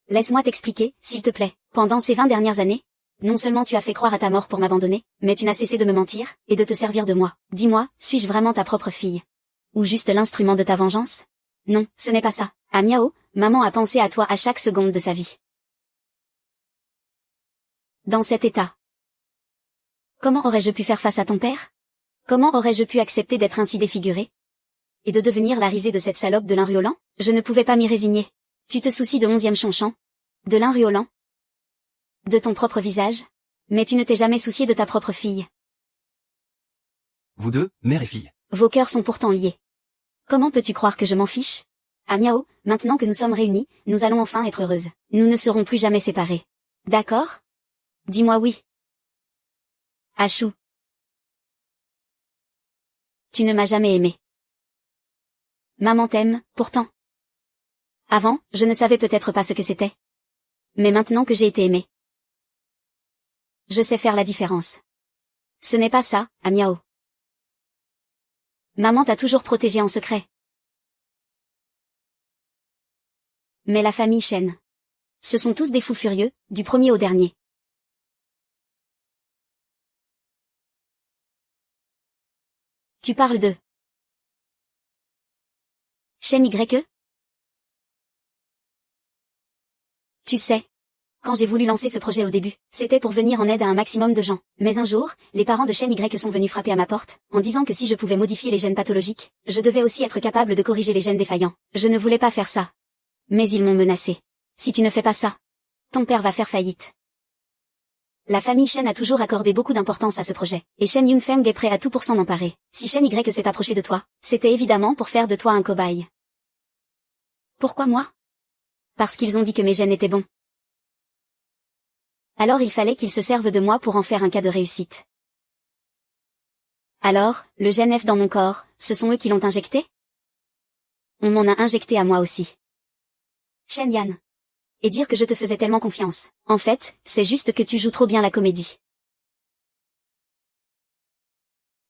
Laisse-moi t'expliquer, s'il te plaît. Pendant ces 20 dernières années, non seulement tu as fait croire à ta mort pour m'abandonner, mais tu n'as cessé de me mentir, et de te servir de moi. Dis-moi, suis-je vraiment ta propre fille? Ou juste l'instrument de ta vengeance? Non, ce n'est pas ça. Ah Miao, maman a pensé à toi à chaque seconde de sa vie. Dans cet état. Comment aurais-je pu faire face à ton père? Comment aurais-je pu accepter d'être ainsi défiguré? Et de devenir la risée de cette salope de l'Inriolan? Je ne pouvais pas m'y résigner. Tu te soucies de 11e Chonchan? De l'Inriolan? De ton propre visage? Mais tu ne t'es jamais soucié de ta propre fille. Vous deux, mère et fille. Vos cœurs sont pourtant liés. Comment peux-tu croire que je m'en fiche? Ah Miao, maintenant que nous sommes réunis, nous allons enfin être heureuses. Nous ne serons plus jamais séparés. D'accord? Dis-moi oui. Achou. Tu ne m'as jamais aimé. Maman t'aime, pourtant. Avant, je ne savais peut-être pas ce que c'était. Mais maintenant que j'ai été aimée, je sais faire la différence. Ce n'est pas ça, ah Miao. Maman t'a toujours protégée en secret. Mais la famille Shen. Ce sont tous des fous furieux, du premier au dernier. Tu parles de Shen YE? Tu sais, quand j'ai voulu lancer ce projet au début, c'était pour venir en aide à un maximum de gens. Mais un jour, les parents de Shen Y sont venus frapper à ma porte, en disant que si je pouvais modifier les gènes pathologiques, je devais aussi être capable de corriger les gènes défaillants. Je ne voulais pas faire ça. Mais ils m'ont menacé. Si tu ne fais pas ça, ton père va faire faillite. La famille Shen a toujours accordé beaucoup d'importance à ce projet, et Shen Yunfeng est prêt à tout pour s'en emparer. Si Shen Y s'est approché de toi, c'était évidemment pour faire de toi un cobaye. Pourquoi moi? Parce qu'ils ont dit que mes gènes étaient bons. Alors il fallait qu'ils se servent de moi pour en faire un cas de réussite. Alors, le gène F dans mon corps, ce sont eux qui l'ont injecté? On m'en a injecté à moi aussi. Shen Yan. Et dire que je te faisais tellement confiance. En fait, c'est juste que tu joues trop bien la comédie.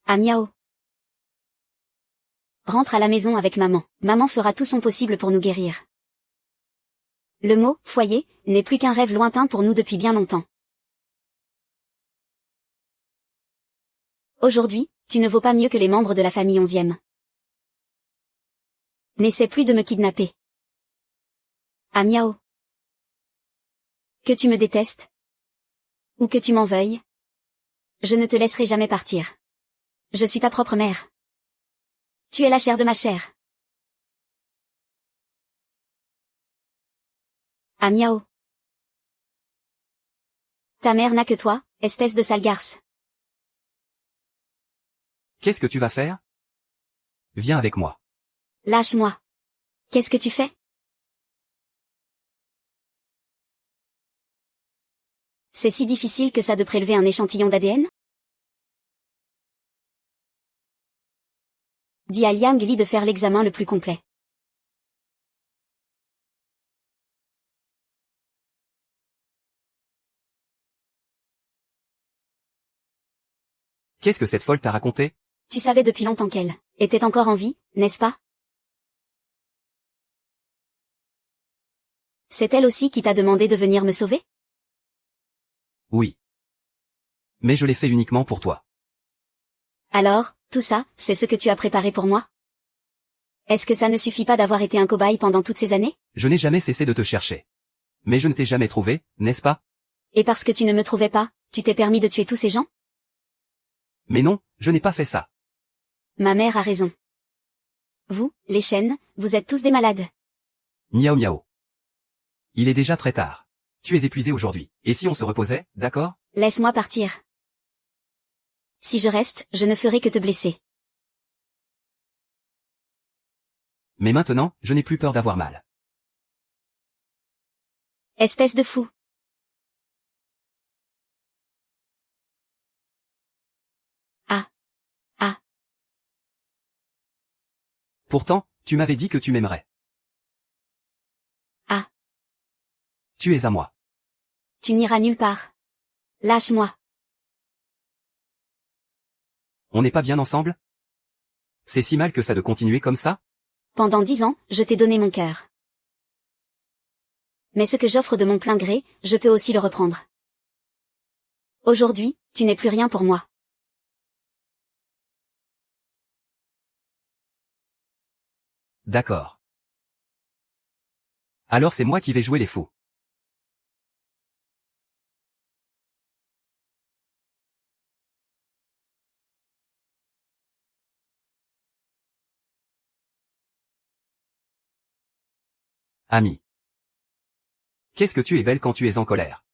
Ah Miao. Rentre à la maison avec maman. Maman fera tout son possible pour nous guérir. Le mot « foyer » n'est plus qu'un rêve lointain pour nous depuis bien longtemps. Aujourd'hui, tu ne vaux pas mieux que les membres de la famille 11e. N'essaie plus de me kidnapper. Ah Miao. Que tu me détestes, ou que tu m'en veuilles, je ne te laisserai jamais partir. Je suis ta propre mère. Tu es la chair de ma chair. Ah Miao. Ta mère n'a que toi, espèce de sale garce. Qu'est-ce que tu vas faire? Viens avec moi. Lâche-moi. Qu'est-ce que tu fais? C'est si difficile que ça de prélever un échantillon d'ADN? Dis à Liang Li de faire l'examen le plus complet. Qu'est-ce que cette folle t'a raconté? Tu savais depuis longtemps qu'elle était encore en vie, n'est-ce pas? C'est elle aussi qui t'a demandé de venir me sauver? Oui. Mais je l'ai fait uniquement pour toi. Alors, tout ça, c'est ce que tu as préparé pour moi? Est-ce que ça ne suffit pas d'avoir été un cobaye pendant toutes ces années? Je n'ai jamais cessé de te chercher. Mais je ne t'ai jamais trouvé, n'est-ce pas? Et parce que tu ne me trouvais pas, tu t'es permis de tuer tous ces gens? Mais non, je n'ai pas fait ça. Ma mère a raison. Vous, les chênes, vous êtes tous des malades. Miaou miaou. Il est déjà très tard. Tu es épuisé aujourd'hui. Et si on se reposait, d'accord? Laisse-moi partir. Si je reste, je ne ferai que te blesser. Mais maintenant, je n'ai plus peur d'avoir mal. Espèce de fou. Ah. Ah. Pourtant, tu m'avais dit que tu m'aimerais. Ah. Tu es à moi. Tu n'iras nulle part. Lâche-moi. On n'est pas bien ensemble? C'est si mal que ça de continuer comme ça? Pendant 10 ans, je t'ai donné mon cœur. Mais ce que j'offre de mon plein gré, je peux aussi le reprendre. Aujourd'hui, tu n'es plus rien pour moi. D'accord. Alors c'est moi qui vais jouer les fous. Ami. Qu'est-ce que tu es belle quand tu es en colère.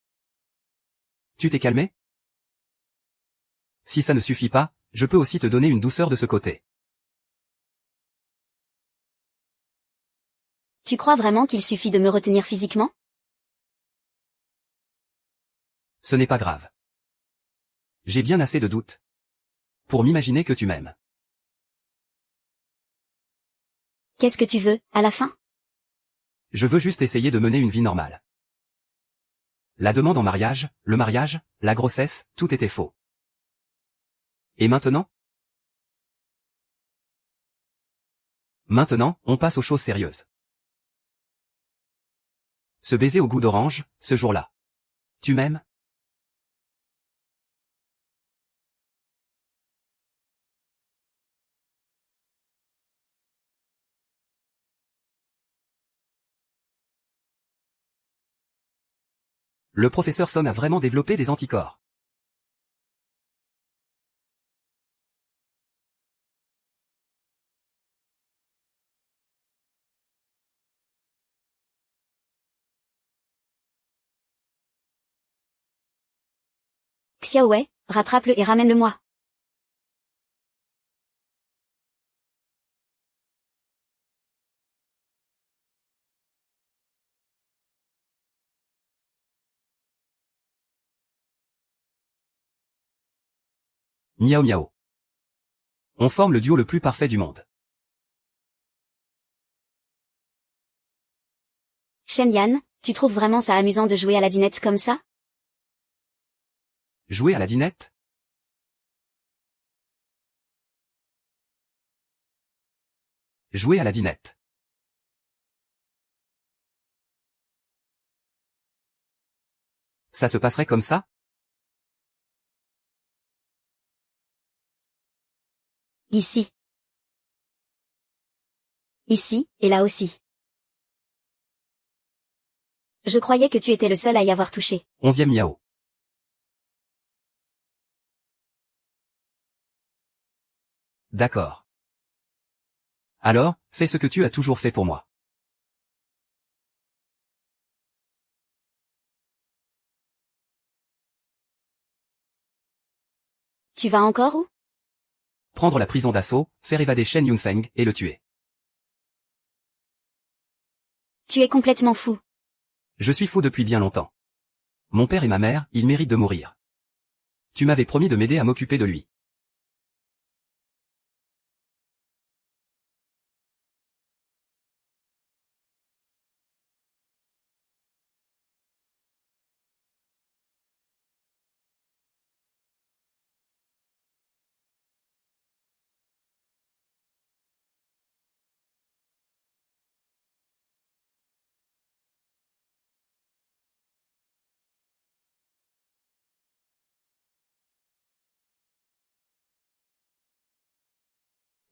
Tu t'es calmé? Si ça ne suffit pas, je peux aussi te donner une douceur de ce côté. Tu crois vraiment qu'il suffit de me retenir physiquement? Ce n'est pas grave. J'ai bien assez de doutes pour m'imaginer que tu m'aimes. Qu'est-ce que tu veux, à la fin? Je veux juste essayer de mener une vie normale. La demande en mariage, le mariage, la grossesse, tout était faux. Et maintenant? Maintenant, on passe aux choses sérieuses. Ce baiser au goût d'orange, ce jour-là. Tu m'aimes? Le professeur Son a vraiment développé des anticorps. Xiaowei, rattrape-le et ramène-le-moi. Miaou miaou. On forme le duo le plus parfait du monde. Shen Yan, tu trouves vraiment ça amusant de jouer à la dinette comme ça? Jouer à la dinette? Jouer à la dinette. Ça se passerait comme ça? Ici. Ici, et là aussi. Je croyais que tu étais le seul à y avoir touché. 11e miaou. D'accord. Alors, fais ce que tu as toujours fait pour moi. Tu vas encore où? Prendre la prison d'assaut, faire évader Shen Yunfeng et le tuer. Tu es complètement fou. Je suis fou depuis bien longtemps. Mon père et ma mère, ils méritent de mourir. Tu m'avais promis de m'aider à m'occuper de lui.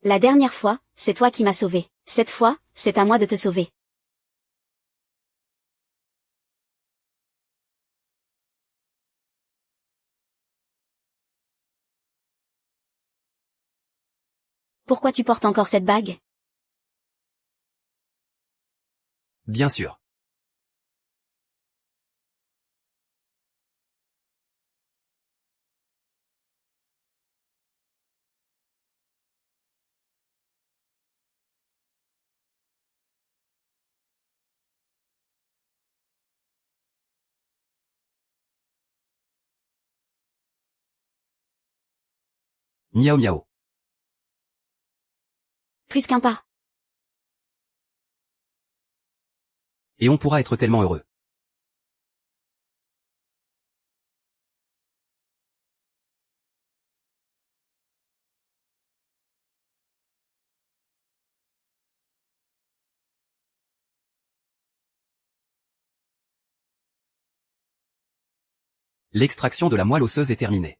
La dernière fois, c'est toi qui m'as sauvé. Cette fois, c'est à moi de te sauver. Pourquoi tu portes encore cette bague? Bien sûr. Miaou miaou. Plus qu'un pas. Et on pourra être tellement heureux. L'extraction de la moelle osseuse est terminée.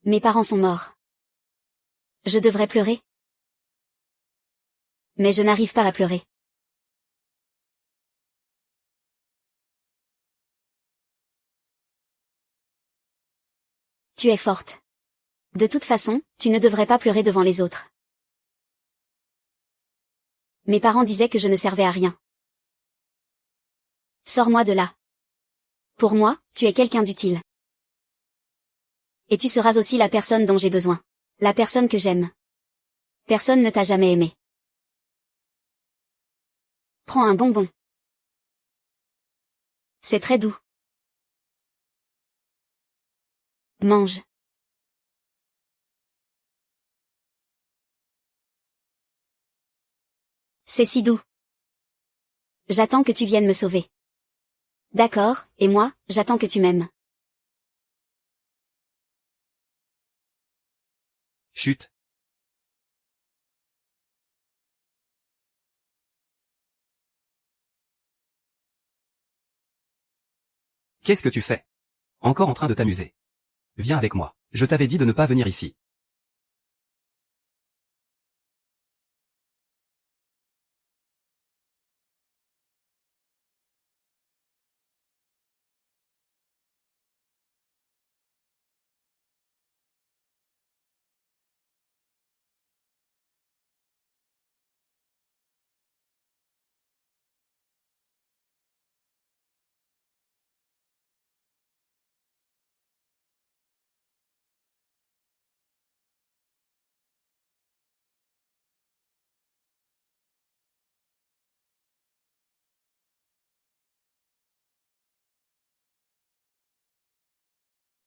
Mes parents sont morts. Je devrais pleurer. Mais je n'arrive pas à pleurer. Tu es forte. De toute façon, tu ne devrais pas pleurer devant les autres. Mes parents disaient que je ne servais à rien. Sors-moi de là. Pour moi, tu es quelqu'un d'utile. Et tu seras aussi la personne dont j'ai besoin. La personne que j'aime. Personne ne t'a jamais aimé. Prends un bonbon. C'est très doux. Mange. C'est si doux. J'attends que tu viennes me sauver. D'accord, et moi, j'attends que tu m'aimes. Chut. Qu'est-ce que tu fais? Encore en train de t'amuser. Viens avec moi. Je t'avais dit de ne pas venir ici.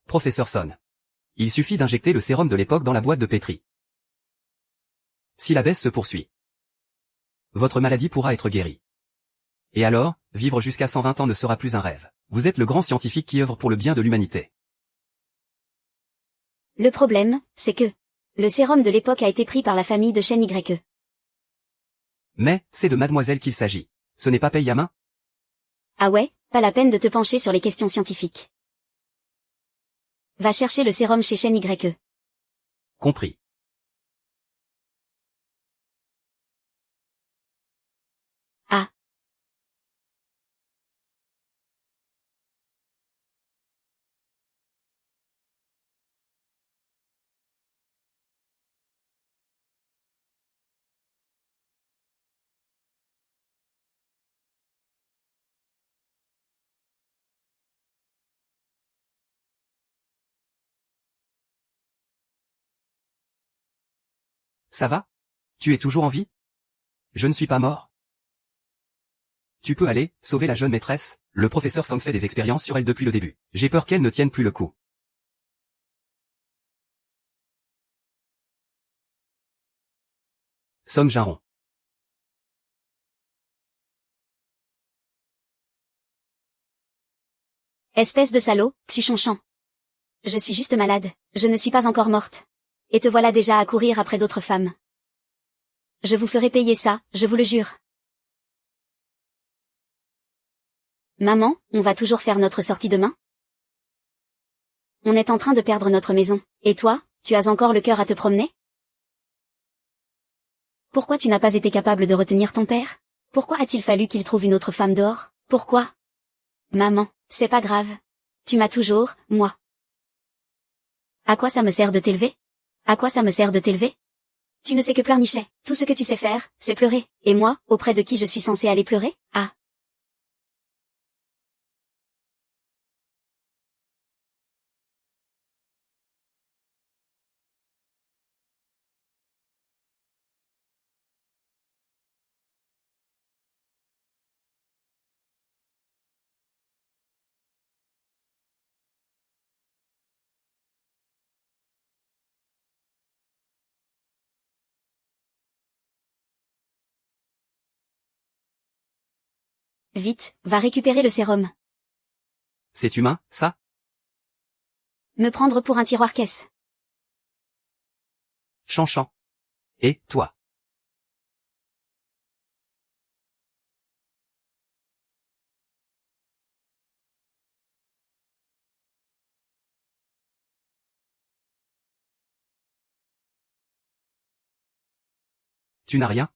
Professeur Son. Il suffit d'injecter le sérum de l'époque dans la boîte de pétri. Si la baisse se poursuit, votre maladie pourra être guérie. Et alors, vivre jusqu'à 120 ans ne sera plus un rêve. Vous êtes le grand scientifique qui œuvre pour le bien de l'humanité. Le problème, c'est que le sérum de l'époque a été pris par la famille de Shen YE. Mais, c'est de mademoiselle qu'il s'agit. Ce n'est pas paye à main? Ah ouais, pas la peine de te pencher sur les questions scientifiques. Va chercher le sérum chez Shen YE. Compris. Ah. Ça va? Tu es toujours en vie? Je ne suis pas mort? Tu peux aller, sauver la jeune maîtresse, le professeur Song fait des expériences sur elle depuis le début. J'ai peur qu'elle ne tienne plus le coup. Song Jinron. Espèce de salaud, Xu Chongchan. Je suis juste malade, je ne suis pas encore morte. Et te voilà déjà à courir après d'autres femmes. Je vous ferai payer ça, je vous le jure. Maman, on va toujours faire notre sortie demain? On est en train de perdre notre maison. Et toi, tu as encore le cœur à te promener? Pourquoi tu n'as pas été capable de retenir ton père? Pourquoi a-t-il fallu qu'il trouve une autre femme dehors? Pourquoi? Maman, c'est pas grave. Tu m'as toujours, moi. À quoi ça me sert de t'élever? À quoi ça me sert de t'élever? Tu ne sais que pleurnicher. Tout ce que tu sais faire, c'est pleurer. Et moi, auprès de qui je suis censée aller pleurer? Ah. Vite, va récupérer le sérum. C'est humain, ça? Me prendre pour un tiroir-caisse. Chanchan. Et, toi? Tu n'as rien?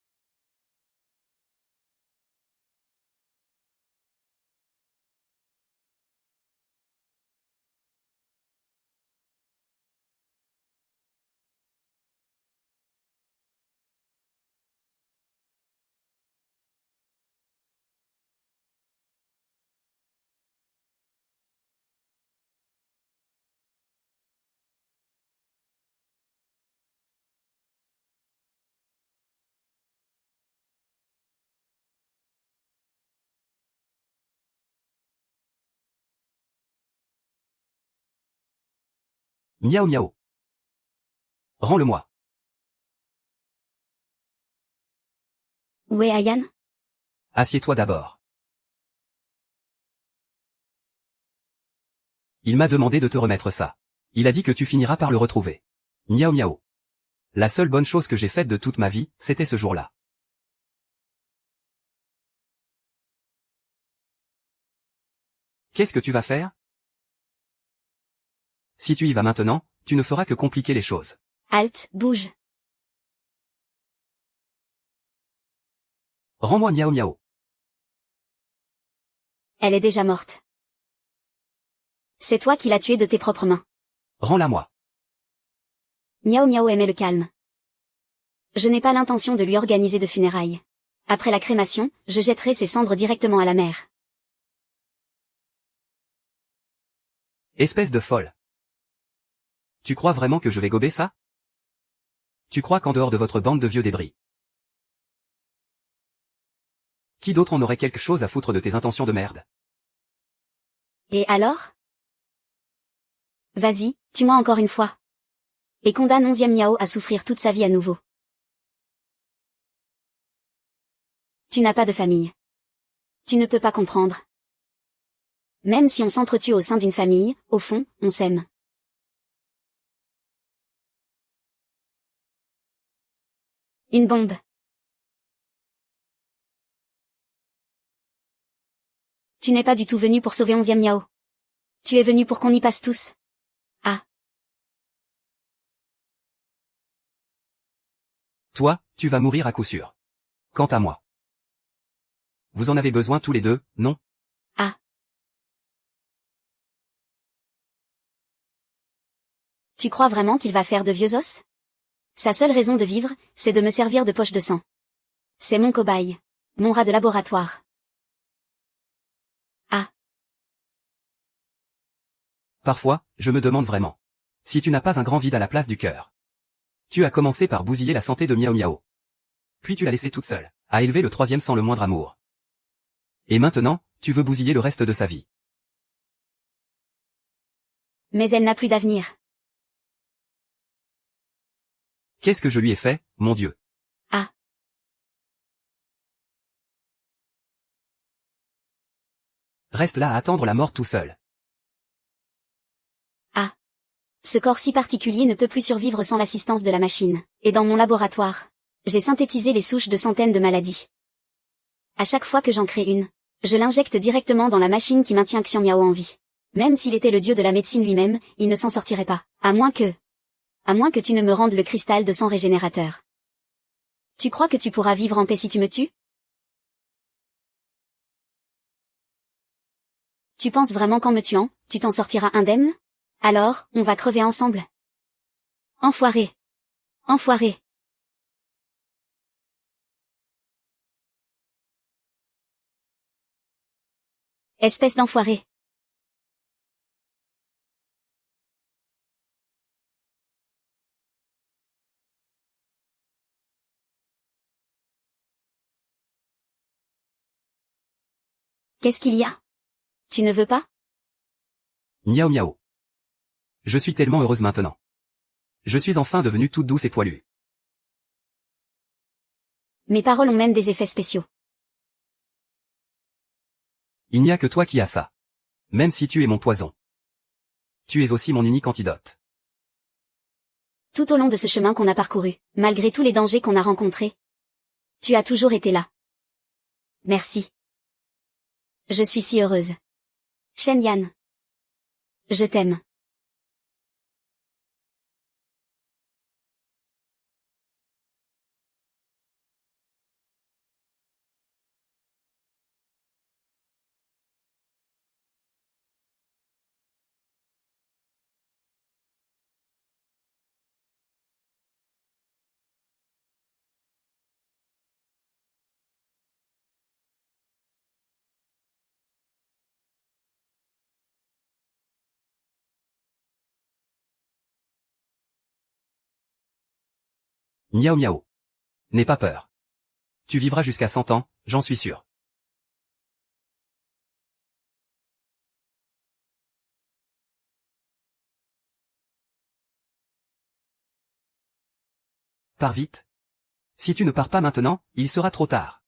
Miaou miaou. Rends-le-moi. Où est Ayan? Assieds-toi d'abord. Il m'a demandé de te remettre ça. Il a dit que tu finiras par le retrouver. Miaou miaou. La seule bonne chose que j'ai faite de toute ma vie, c'était ce jour-là. Qu'est-ce que tu vas faire? Si tu y vas maintenant, tu ne feras que compliquer les choses. Halt, bouge. Rends-moi miaou miaou. Elle est déjà morte. C'est toi qui l'as tuée de tes propres mains. Rends-la moi. Miaou Miaou aimait le calme. Je n'ai pas l'intention de lui organiser de funérailles. Après la crémation, je jetterai ses cendres directement à la mer. Espèce de folle. Tu crois vraiment que je vais gober ça? Tu crois qu'en dehors de votre bande de vieux débris, qui d'autre en aurait quelque chose à foutre de tes intentions de merde? Et alors? Vas-y, tue-moi encore une fois. Et condamne 11e Miao à souffrir toute sa vie à nouveau. Tu n'as pas de famille. Tu ne peux pas comprendre. Même si on s'entretue au sein d'une famille, au fond, on s'aime. Une bombe. Tu n'es pas du tout venu pour sauver 11e Miao. Tu es venu pour qu'on y passe tous. Ah. Toi, tu vas mourir à coup sûr. Quant à moi. Vous en avez besoin tous les deux, non? Ah. Tu crois vraiment qu'il va faire de vieux os? Sa seule raison de vivre, c'est de me servir de poche de sang. C'est mon cobaye. Mon rat de laboratoire. Ah. Parfois, je me demande vraiment. Si tu n'as pas un grand vide à la place du cœur. Tu as commencé par bousiller la santé de Miao Miao. Puis tu l'as laissée toute seule, à élever le troisième sans le moindre amour. Et maintenant, tu veux bousiller le reste de sa vie. Mais elle n'a plus d'avenir. Qu'est-ce que je lui ai fait, mon Dieu? Ah. Reste là à attendre la mort tout seul. Ah. Ce corps si particulier ne peut plus survivre sans l'assistance de la machine. Et dans mon laboratoire, j'ai synthétisé les souches de centaines de maladies. À chaque fois que j'en crée une, je l'injecte directement dans la machine qui maintient Xiang Miao en vie. Même s'il était le dieu de la médecine lui-même, il ne s'en sortirait pas. À moins que tu ne me rendes le cristal de sang régénérateur. Tu crois que tu pourras vivre en paix si tu me tues? Tu penses vraiment qu'en me tuant, tu t'en sortiras indemne? Alors, on va crever ensemble. Enfoiré. Enfoiré. Espèce d'enfoiré. Qu'est-ce qu'il y a? Tu ne veux pas? Miaou miaou. Je suis tellement heureuse maintenant. Je suis enfin devenue toute douce et poilue. Mes paroles ont même des effets spéciaux. Il n'y a que toi qui as ça. Même si tu es mon poison. Tu es aussi mon unique antidote. Tout au long de ce chemin qu'on a parcouru, malgré tous les dangers qu'on a rencontrés, tu as toujours été là. Merci. Je suis si heureuse. Shen Yan. Je t'aime. Miaou miaou. N'aie pas peur. Tu vivras jusqu'à 100 ans, j'en suis sûr. Pars vite. Si tu ne pars pas maintenant, il sera trop tard.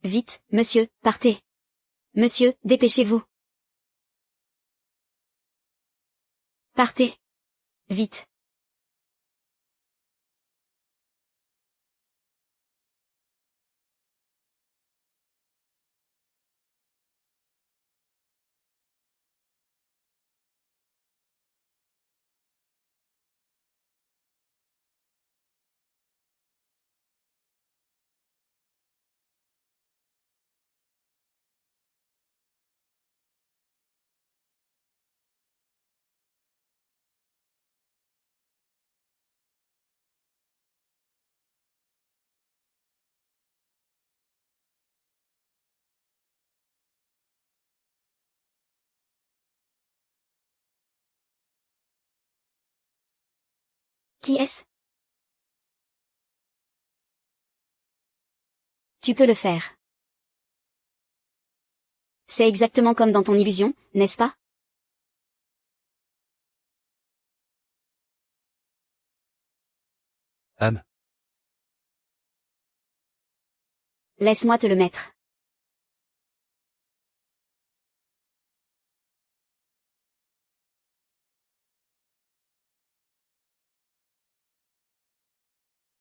Vite, monsieur, partez. Monsieur, dépêchez-vous. Partez. Vite. Qui est-ce? Tu peux le faire. C'est exactement comme dans ton illusion, n'est-ce pas? Laisse-moi te le mettre.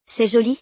C'est joli,